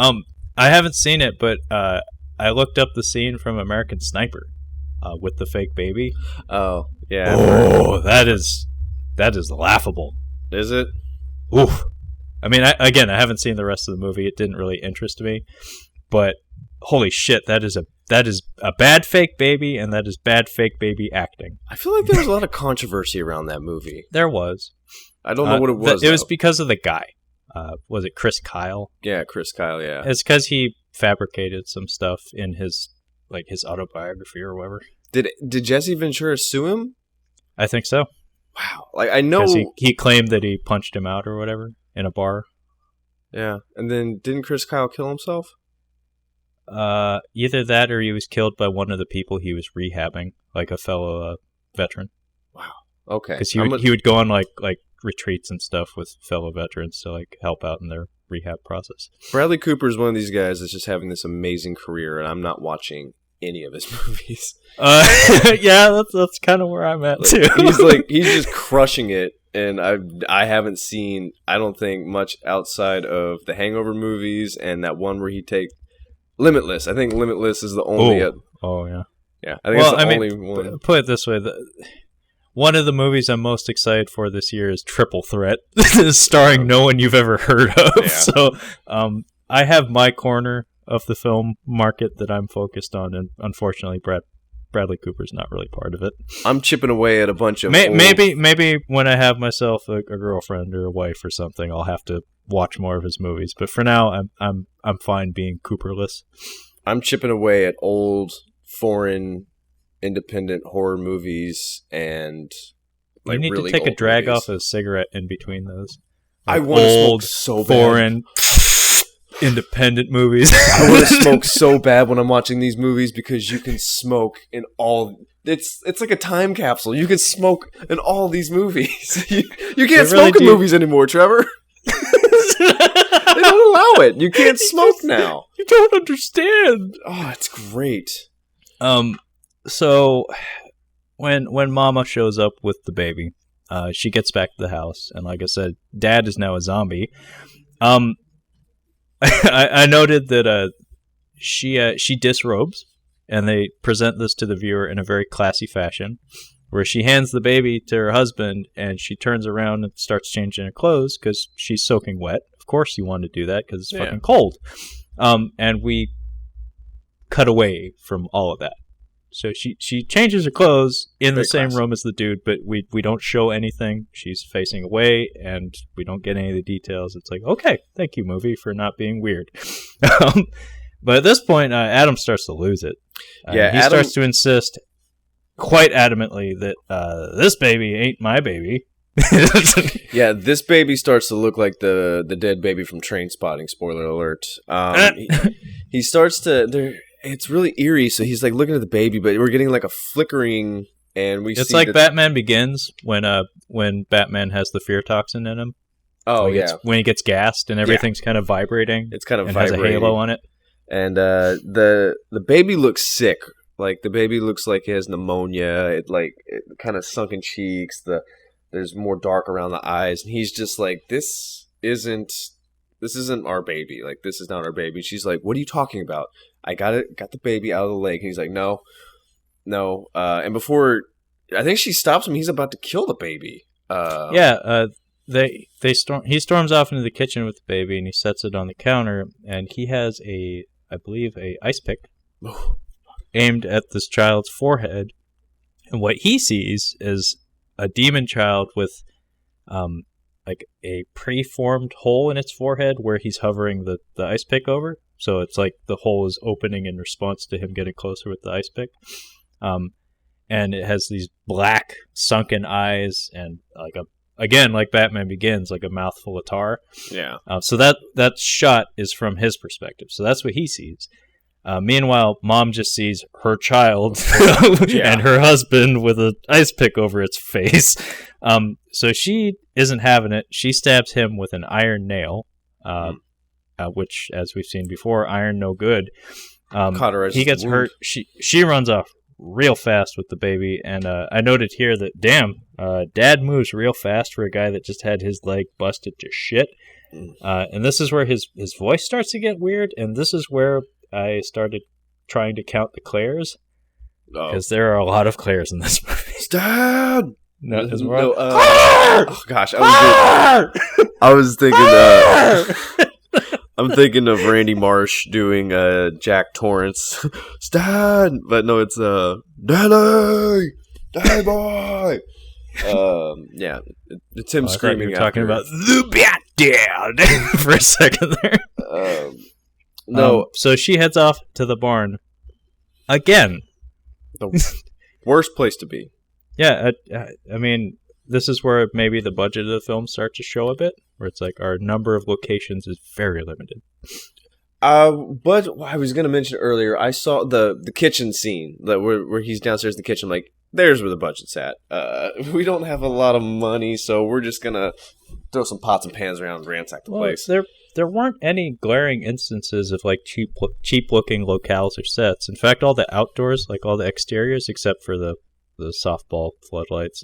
I haven't seen it, but I looked up the scene from American Sniper with the fake baby. Oh, yeah. Oh, that is laughable. Is it? Oof. I mean, I haven't seen the rest of the movie. It didn't really interest me, but holy shit, that is a bad fake baby, and that is bad fake baby acting. I feel like there was a lot of controversy around that movie. There was. I don't know what it was. It was because of the guy. Was it Chris Kyle? Yeah, Chris Kyle, yeah. It's because he fabricated some stuff in his autobiography or whatever. Did Jesse Ventura sue him? I think so. Wow. Like, I know... he claimed that he punched him out or whatever in a bar. Yeah. And then didn't Chris Kyle kill himself? Either that or he was killed by one of the people he was rehabbing, like a fellow veteran. Wow. Okay. Because he would go on like retreats and stuff with fellow veterans to like help out in their rehab process. Bradley Cooper is one of these guys that's just having this amazing career, and I'm not watching any of his movies. Yeah, that's kind of where I'm at too. He's just crushing it, and I haven't seen, I don't think, much outside of the Hangover movies and that one where he takes Limitless. I think Limitless is the only. Oh yeah. Yeah, I think it's the only one. Put it this way. One of the movies I'm most excited for this year is Triple Threat, starring no one you've ever heard of. Yeah. So I have my corner of the film market that I'm focused on, and unfortunately Bradley Cooper's not really part of it. I'm chipping away at a bunch of maybe when I have myself a girlfriend or a wife or something, I'll have to watch more of his movies. But for now, I'm fine being Cooperless. I'm chipping away at old foreign independent horror movies, and like, you need really to take a drag movies. off a cigarette in between those. Like, I want to smoke so bad. Foreign independent movies. I want to smoke so bad when I'm watching these movies, because you can smoke in all. It's like a time capsule. You can smoke in all these movies. You can't smoke in movies anymore, Trevor. They don't allow it. You can't smoke now. You don't understand. Oh, it's great. So when Mama shows up with the baby, she gets back to the house, and like I said, Dad is now a zombie. I noted that she disrobes, and they present this to the viewer in a very classy fashion, where she hands the baby to her husband, and she turns around and starts changing her clothes because she's soaking wet. Of course you want to do that because it's fucking cold. And we cut away from all of that. So she changes her clothes in the same room as the dude, but we don't show anything. She's facing away, and we don't get any of the details. It's like, okay, thank you, movie, for not being weird. But at this point, Adam starts to lose it. He starts to insist quite adamantly that this baby ain't my baby. Yeah, this baby starts to look like the dead baby from Trainspotting. Spoiler alert. He starts to... It's really eerie, so he's like looking at the baby, but we're getting like a flickering, and we see it's like Batman Begins when Batman has the fear toxin in him. Oh, when he gets gassed and everything's kind of vibrating. It's kind of and vibrating. Has a halo on it. And the baby looks sick. Like, the baby looks like it has pneumonia. It kind of sunken cheeks. There's more dark around the eyes, and he's just like, this isn't our baby. Like, this is not our baby. She's like, what are you talking about? I got the baby out of the lake. And he's like, no. And before, I think she stops him. He's about to kill the baby. He storms off into the kitchen with the baby, and he sets it on the counter, and he has I believe a ice pick aimed at this child's forehead. And what he sees is a demon child with like a preformed hole in its forehead where he's hovering the ice pick over. So it's like the hole is opening in response to him getting closer with the ice pick. And it has these black sunken eyes and like like Batman Begins, like a mouthful of tar. Yeah. So that shot is from his perspective. So that's what he sees. Meanwhile, Mom just sees her child and her husband with an ice pick over its face. So she isn't having it. She stabs him with an iron nail, which, as we've seen before, iron no good. He gets hurt. She runs off real fast with the baby, and I noted here that, Dad moves real fast for a guy that just had his leg busted to shit. And this is where his voice starts to get weird, and this is where I started trying to count the Claires, because there are a lot of Claires in this movie. Dad! Oh gosh, I was thinking. I'm thinking of Randy Marsh doing Jack Torrance, Dad, but no, it's Daddy boy. Yeah, it's him screaming. You were talking about the Bat Dad for a second there. No, so she heads off to the barn again. The worst place to be. Yeah, I mean, this is where maybe the budget of the film starts to show a bit, where it's like our number of locations is very limited. But I was going to mention earlier, I saw the kitchen scene where he's downstairs in the kitchen. Like, there's where the budget's at. We don't have a lot of money, so we're just gonna throw some pots and pans around and ransack the place. There weren't any glaring instances of like cheap looking locales or sets. In fact, all the outdoors, like all the exteriors, except for the softball floodlights,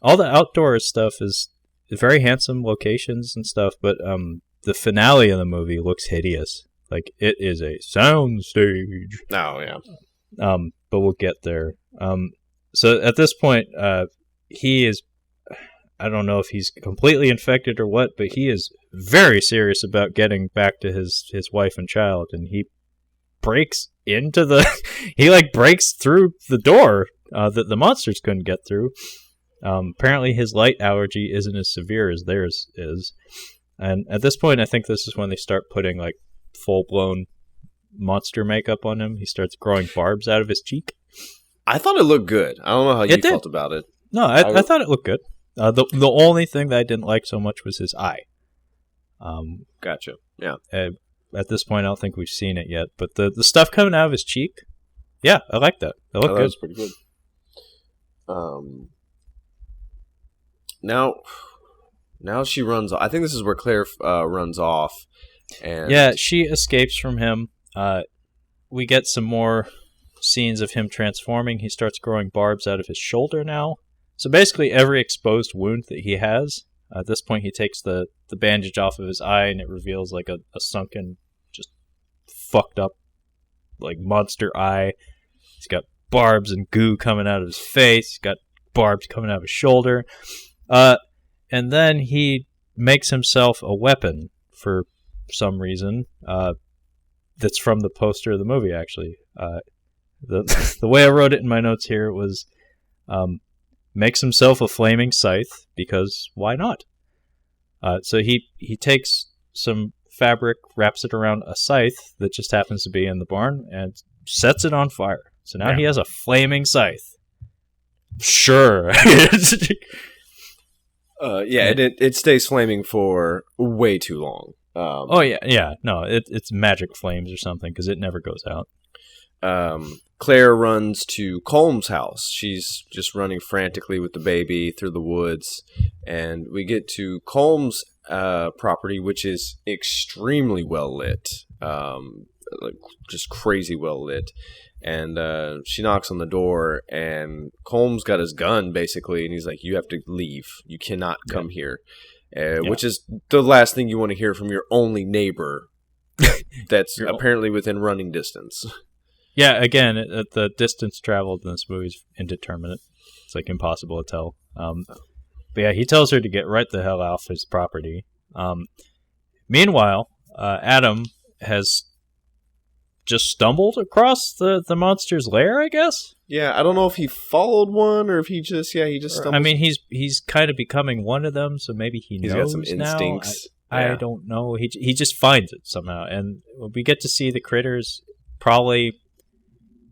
all the outdoor stuff is very handsome locations and stuff. But the finale of the movie looks hideous. Like, it is a sound stage. Oh yeah. But we'll get there. So at this point, he is, I don't know if he's completely infected or what, but he is very serious about getting back to his wife and child, and he breaks into he breaks through the door that the monsters couldn't get through. Apparently his light allergy isn't as severe as theirs is. And at this point, I think this is when they start putting like full-blown monster makakeup on him. He starts growing barbs out of his cheek. I thought it looked good. I don't know how you felt about it. No, I thought it looked good. The only thing that I didn't like so much was his eye. Gotcha. Yeah. At this point, I don't think we've seen it yet, but the stuff coming out of his cheek, yeah, I like that. It looked good. That was pretty good. Now she runs off. I think this is where Claire runs off. And yeah, she escapes from him. We get some more scenes of him transforming. He starts growing barbs out of his shoulder now. So basically every exposed wound that he has, at this point he takes the bandage off of his eye and it reveals like a sunken, just fucked up, like monster eye. He's got barbs and goo coming out of his face. He's got barbs coming out of his shoulder. And then he makes himself a weapon for some reason. That's from the poster of the movie, actually. The way I wrote it in my notes here was makes himself a flaming scythe, because why not? So he takes some fabric, wraps it around a scythe that just happens to be in the barn, and sets it on fire. So now he has a flaming scythe. Sure. It stays flaming for way too long. No, it's magic flames or something, because it never goes out. Claire runs to Colm's house. She's just running frantically with the baby through the woods, and we get to Colm's property, which is extremely well lit, just crazy well lit. And she knocks on the door, and Colm's got his gun basically, and he's like, "You have to leave. You cannot come here," which is the last thing you want to hear from your only neighbor. That's apparently within running distance. Yeah, again, the distance traveled in this movie is indeterminate. It's like impossible to tell. But yeah, he tells her to get right the hell off his property. Meanwhile, Adam has just stumbled across the monster's lair, I guess. Yeah, I don't know if he followed one or if he just stumbled. I mean, he's kind of becoming one of them, so maybe he's knows got some now. instincts. I don't know. He just finds it somehow, and we get to see the critters probably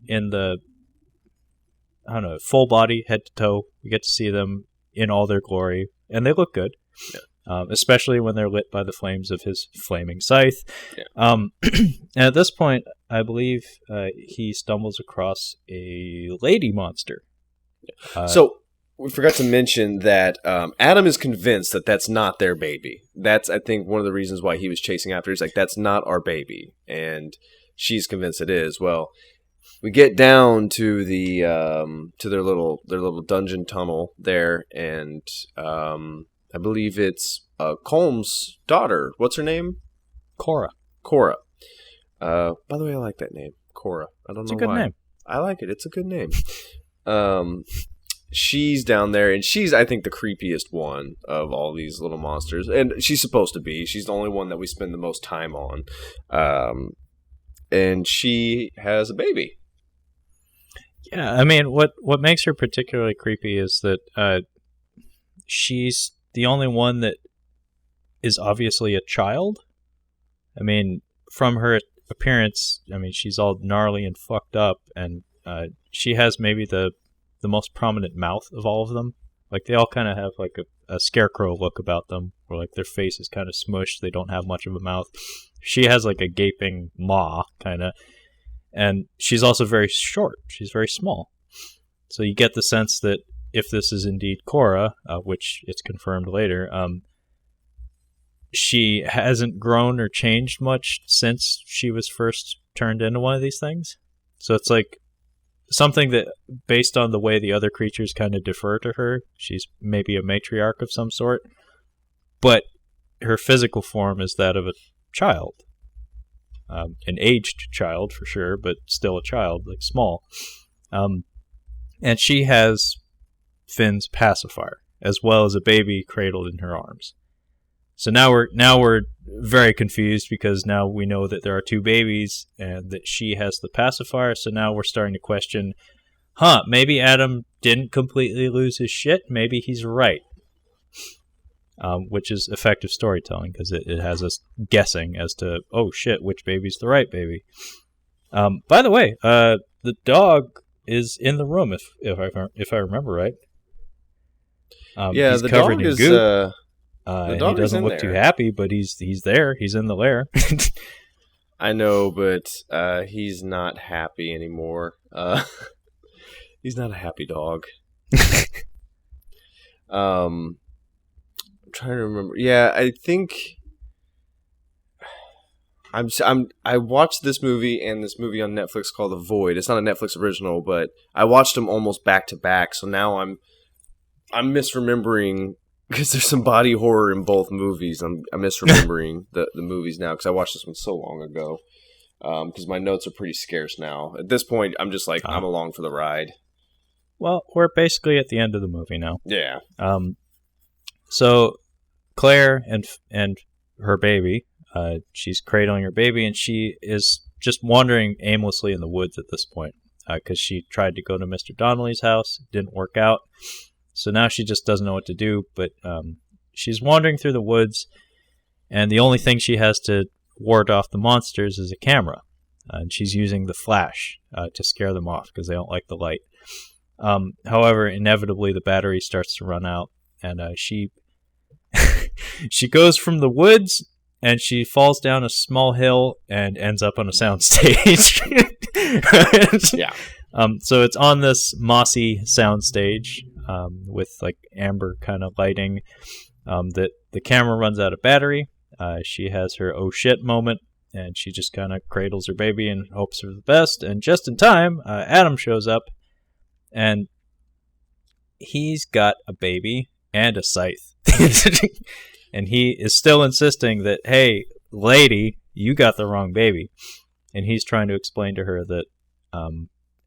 in the, I don't know, full body, head to toe. We get to see them in all their glory, and they look good. Yeah. Especially when they're lit by the flames of his flaming scythe. Yeah. And at this point, I believe he stumbles across a lady monster. So we forgot to mention that Adam is convinced that that's not their baby. That's, I think, one of the reasons why he was chasing after. He's like, that's not our baby. And she's convinced it is. Well, we get down to the to their little dungeon tunnel there, and I believe it's Colm's daughter. What's her name? Cora. By the way, I like that name, Cora. I don't know why. It's a good name. I like it. It's a good name. She's down there, and she's, I think, the creepiest one of all these little monsters. And she's supposed to be. She's the only one that we spend the most time on. And she has a baby. Yeah, I mean, what makes her particularly creepy is that she's the only one that is obviously a child. I mean, from her appearance, I mean, she's all gnarly and fucked up, and she has maybe the most prominent mouth of all of them. Like, they all kind of have like a scarecrow look about them, where like their face is kind of smushed, they don't have much of a mouth. She has like a gaping maw, kind of, and she's also very short. She's very small. So you get the sense that if this is indeed Cora, which it's confirmed later, she hasn't grown or changed much since she was first turned into one of these things. So it's like something that, based on the way the other creatures kind of defer to her, she's maybe a matriarch of some sort, but her physical form is that of a child. An aged child, for sure, but still a child, like small. And she has Finn's pacifier, as well as a baby cradled in her arms. So now we're very confused, because now we know that there are two babies and that she has the pacifier. So now we're starting to question, maybe Adam didn't completely lose his shit. Maybe he's right. Which is effective storytelling, because it has us guessing as to, oh shit, which baby's the right baby. By the way, the dog is in the room, if I remember right. Yeah, he's the covered dog in is. goop. The And dog he doesn't is in look there. too happy, but he's there. He's in the lair. I know, but he's not happy anymore. He's not a happy dog. I'm trying to remember. Yeah, I think I watched this movie and this movie on Netflix called The Void. It's not a Netflix original, but I watched them almost back to back. So now I'm misremembering, because there's some body horror in both movies. I'm misremembering the movies now, because I watched this one so long ago. Because my notes are pretty scarce now. At this point, I'm just like, I'm along for the ride. Well, we're basically at the end of the movie now. Yeah. So Claire and her baby, she's cradling her baby, and she is just wandering aimlessly in the woods at this point, because she tried to go to Mr. Donnelly's house, didn't work out. So now she just doesn't know what to do, but she's wandering through the woods, and the only thing she has to ward off the monsters is a camera, and she's using the flash to scare them off, because they don't like the light. However, inevitably the battery starts to run out, and she goes from the woods, and she falls down a small hill and ends up on a soundstage. Yeah. So it's on this mossy soundstage with like amber kind of lighting. That the camera runs out of battery. She has her oh shit moment, and she just kind of cradles her baby and hopes for the best. And just in time, Adam shows up, and he's got a baby and a scythe. And he is still insisting that, hey, lady, you got the wrong baby. And he's trying to explain to her that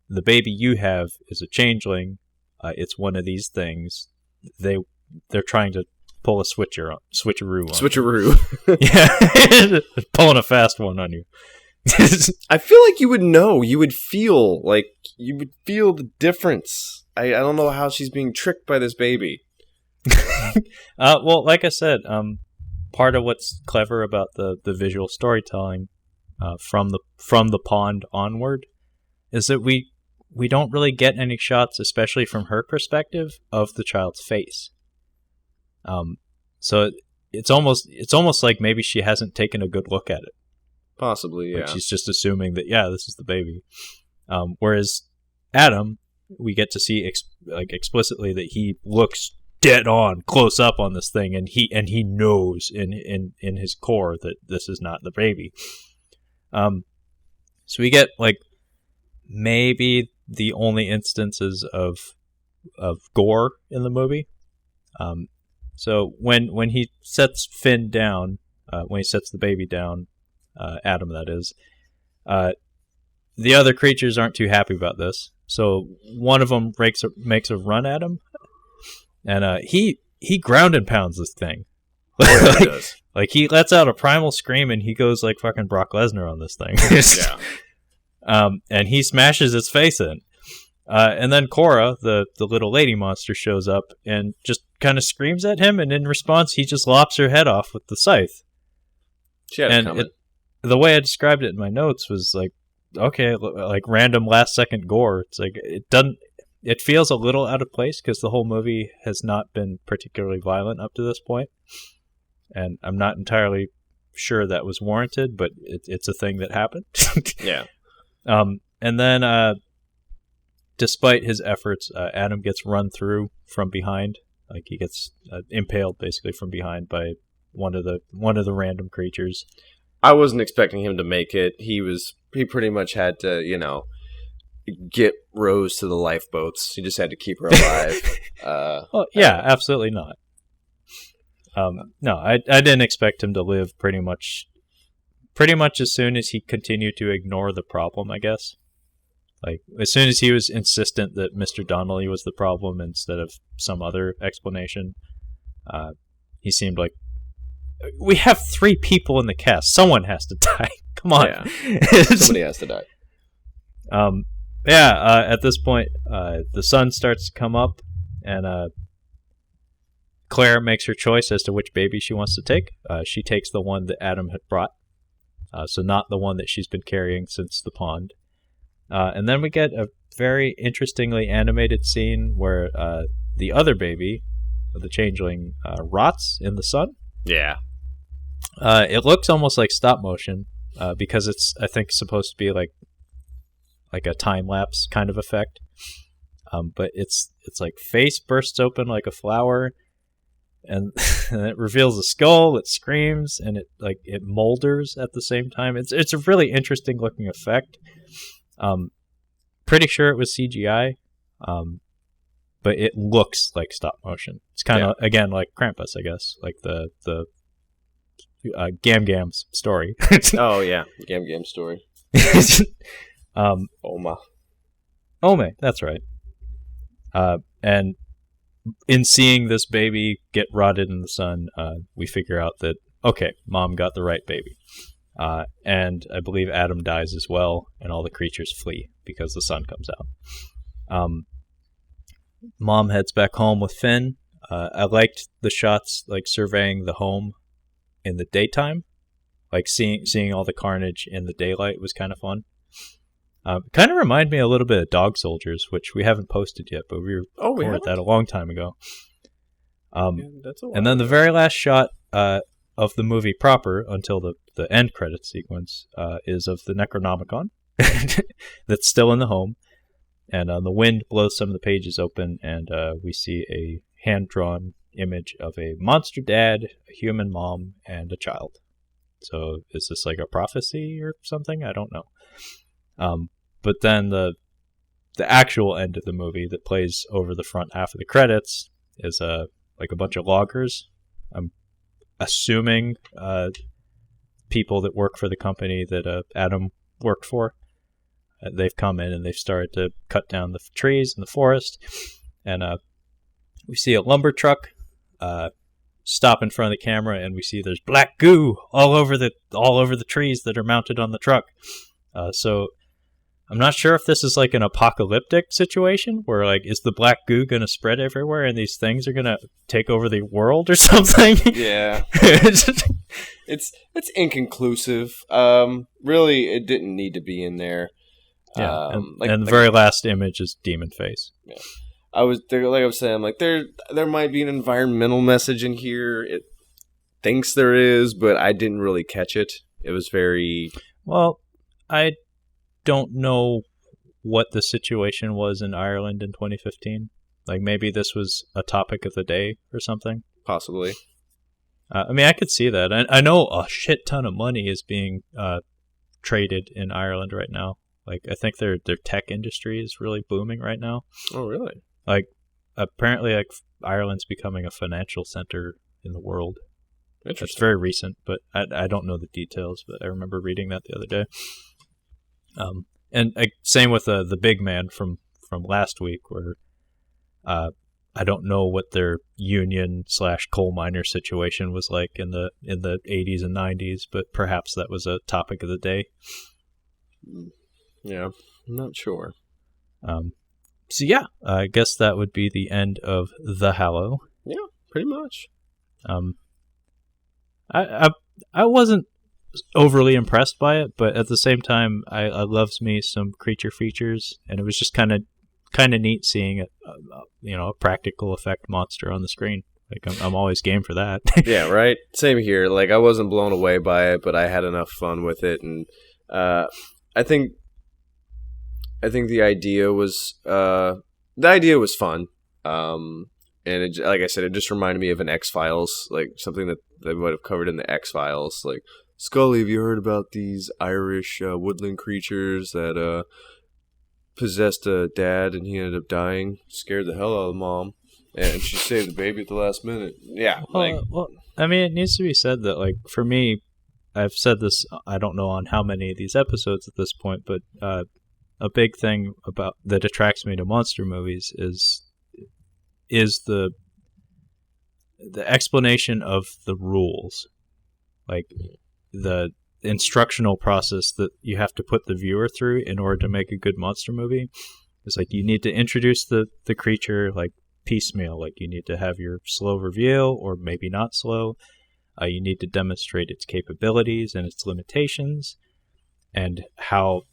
the baby you have is a changeling. It's one of these things. They're trying to pull a switcheroo on Switcheroo. you. Yeah. Pulling a fast one on you. I feel like you would know. You would feel the difference. I don't know how she's being tricked by this baby. Well, like I said, part of what's clever about the visual storytelling from the pond onward is that we don't really get any shots, especially from her perspective, of the child's face. So it's almost like maybe she hasn't taken a good look at it. Possibly, yeah. Like she's just assuming that this is the baby. Whereas Adam, we get to see explicitly that he looks dead on, close up on this thing, and he knows in his core that this is not the baby. So we get maybe the only instances of gore in the movie. So when he sets Finn down, when he sets the baby down, Adam that is, the other creatures aren't too happy about this. So one of them makes a run at him, and he ground and pounds this thing. He does. He lets out a primal scream and he goes like fucking Brock Lesnar on this thing. Yeah. And he smashes its face in. And then Cora, the little lady monster, shows up and just kind of screams at him, and in response, he just lops her head off with the scythe. She had it coming. The way I described it in my notes was okay, random last second gore. It's it feels a little out of place because the whole movie has not been particularly violent up to this point. And I'm not entirely sure that was warranted, but it's a thing that happened. Yeah. And then, despite his efforts, Adam gets run through from behind. He gets impaled basically from behind by one of the random creatures. I wasn't expecting him to make it. He pretty much had to, get Rose to the lifeboats. He just had to keep her alive. Absolutely not. No, I didn't expect him to live pretty much as soon as he continued to ignore the problem, I guess. As soon as he was insistent that Mr. Donnelly was the problem instead of some other explanation, he seemed like, we have 3 people in the cast. Someone has to die. Come on. Yeah. Somebody has to die. At this point, the sun starts to come up, and Claire makes her choice as to which baby she wants to take. She takes the one that Adam had brought, so not the one that she's been carrying since the pond. And then we get a very interestingly animated scene where the other baby, the changeling, rots in the sun. Yeah. It looks almost like stop motion because it's, I think, supposed to be like a time lapse kind of effect. But it's like face bursts open like a flower, and it reveals a skull. It screams, and it molders at the same time. It's a really interesting looking effect. Pretty sure it was CGI, but it looks like stop motion. It's kind of again like Krampus, I guess, like the Gam Gam's story. Oh yeah, Gam Gam's story. Ome, that's right. And in seeing this baby get rotted in the sun, we figure out that, okay, Mom got the right baby. And I believe Adam dies as well, and all the creatures flee because the sun comes out. Mom heads back home with Finn. I liked the shots, surveying the home in the daytime. Seeing all the carnage in the daylight was kind of fun. Kind of reminded me a little bit of Dog Soldiers, which we haven't posted yet, but we recorded that a long time ago. And then the very last shot of the movie proper, until the end credit sequence, is of the Necronomicon that's still in the home. And the wind blows some of the pages open, and we see a hand-drawn image of a monster dad, a human mom, and a child. So is this like a prophecy or something? I don't know. But then the actual end of the movie that plays over the front half of the credits is a bunch of loggers. I'm assuming people that work for the company that Adam worked for. They've come in and they've started to cut down the trees in the forest, and we see a lumber truck stop in front of the camera and we see there's black goo all over the trees that are mounted on the truck. So I'm not sure if this is like an apocalyptic situation where like is the black goo going to spread everywhere and these things are going to take over the world or something. Yeah. It's inconclusive. Really, it didn't need to be in there. Yeah, and the very last image is demon face. Yeah. I was saying, like there might be an environmental message in here. It thinks there is, but I didn't really catch it. It was very well. I don't know what the situation was in Ireland in 2015. Like maybe this was a topic of the day or something. Possibly. I mean, I could see that. I know a shit ton of money is being traded in Ireland right now. Like I think their tech industry is really booming right now. Oh, really? Like apparently, like Ireland's becoming a financial center in the world. Interesting. It's very recent, but I don't know the details. But I remember reading that the other day. And same with the big man from last week, where I don't know what their union / coal miner situation was like in the 80s and 90s, but perhaps that was a topic of the day. Yeah, I'm not sure. So yeah, I guess that would be the end of the Hallow. Yeah, pretty much. I wasn't overly impressed by it, but at the same time, I loves me some creature features, and it was just kind of neat seeing a practical effect monster on the screen. Like I'm always game for that. Yeah, right. Same here. Like I wasn't blown away by it, but I had enough fun with it, and I think the idea was fun. And it, like I said, it just reminded me of an X-Files, like something that they would have covered in the X-Files. Like, Scully, have you heard about these Irish woodland creatures that possessed a dad and he ended up dying? Scared the hell out of the mom, and she saved the baby at the last minute. Yeah. Well, I mean, it needs to be said that, like, for me, I've said this, I don't know on how many of these episodes at this point, but a big thing about that attracts me to monster movies is the explanation of the rules, like the instructional process that you have to put the viewer through in order to make a good monster movie. It's like you need to introduce the creature like piecemeal, like you need to have your slow reveal, or maybe not slow. You need to demonstrate its capabilities and its limitations, and how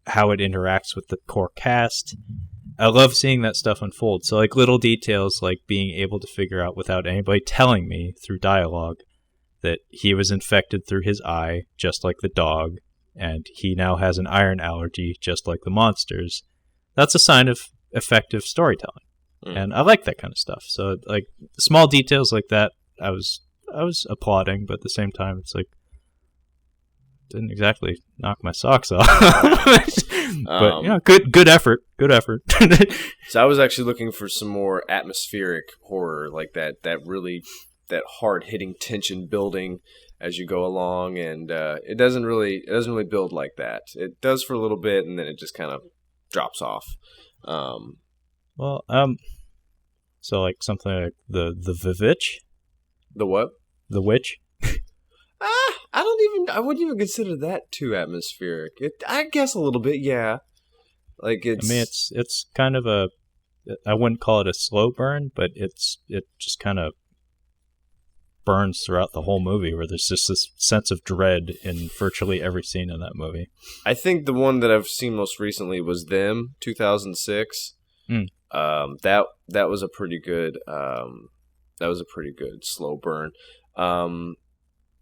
it interacts with the core cast. I love seeing that stuff unfold. So like little details like being able to figure out without anybody telling me through dialogue that he was infected through his eye, just like the dog, and he now has an iron allergy, just like the monsters. That's a sign of effective storytelling. And I like that kind of stuff. So like small details like that, I was applauding, but at the same time, it's like, didn't exactly knock my socks off. But good effort. So I was actually looking for some more atmospheric horror, like that hard hitting tension building as you go along, and it doesn't really build like that. It does for a little bit, and then it just kind of drops off. So like something like the Vivitch. The what? The Witch. I wouldn't even consider that too atmospheric. I guess a little bit, yeah. Like it's. I mean, it's kind of a. I wouldn't call it a slow burn, but it just kind of burns throughout the whole movie, where there's just this sense of dread in virtually every scene in that movie. I think the one that I've seen most recently was Them, 2006. That was a pretty good. That was a pretty good slow burn.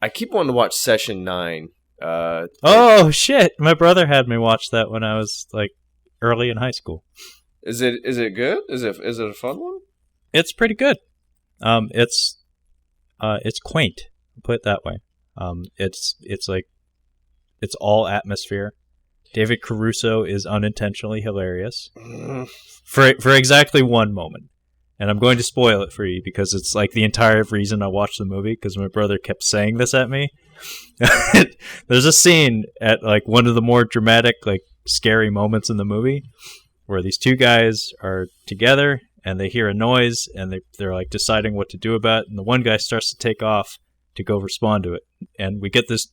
I keep wanting to watch Session 9. Oh shit! My brother had me watch that when I was like early in high school. Is it good? Is it a fun one? It's pretty good. It's quaint. Put it that way. It's like it's all atmosphere. David Caruso is unintentionally hilarious for exactly one moment. And I'm going to spoil it for you because it's like the entire reason I watched the movie, because my brother kept saying this at me. There's a scene at like one of the more dramatic, like scary moments in the movie where these two guys are together and they hear a noise, and they're like deciding what to do about it, and the one guy starts to take off to go respond to it, and we get this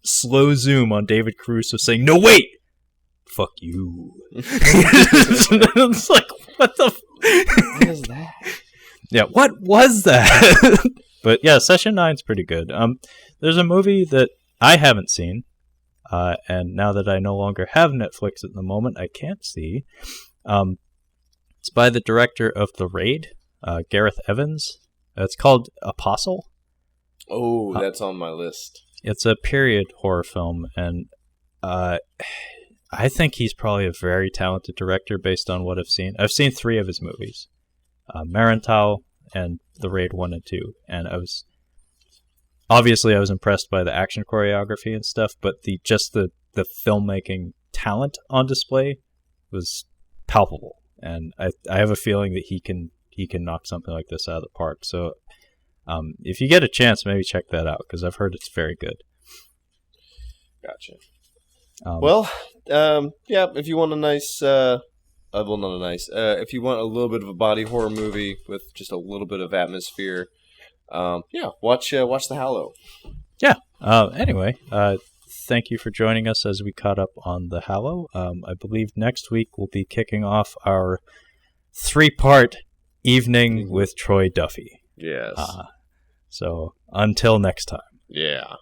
slow zoom on David Caruso saying, "No, wait! Fuck you." It's like, what the What is that? Yeah, what was that? But yeah, Session 9's pretty good. There's a movie that I haven't seen, and now that I no longer have Netflix at the moment, I can't see. It's by the director of The Raid, Gareth Evans. It's called Apostle. Oh, that's on my list. It's a period horror film, and I think he's probably a very talented director based on what I've seen. I've seen 3 of his movies. Marantal and The Raid 1 and 2, and I was impressed by the action choreography and stuff, but the filmmaking talent on display was palpable, and I have a feeling that he can knock something like this out of the park. So if you get a chance, maybe check that out, because I've heard it's very good. Gotcha. Yeah, if you want a nice if you want a little bit of a body horror movie with just a little bit of atmosphere, watch The Hallow. Yeah. Anyway, thank you for joining us as we caught up on The Hallow. I believe next week we'll be kicking off our 3-part evening with Troy Duffy. Yes. So until next time. Yeah.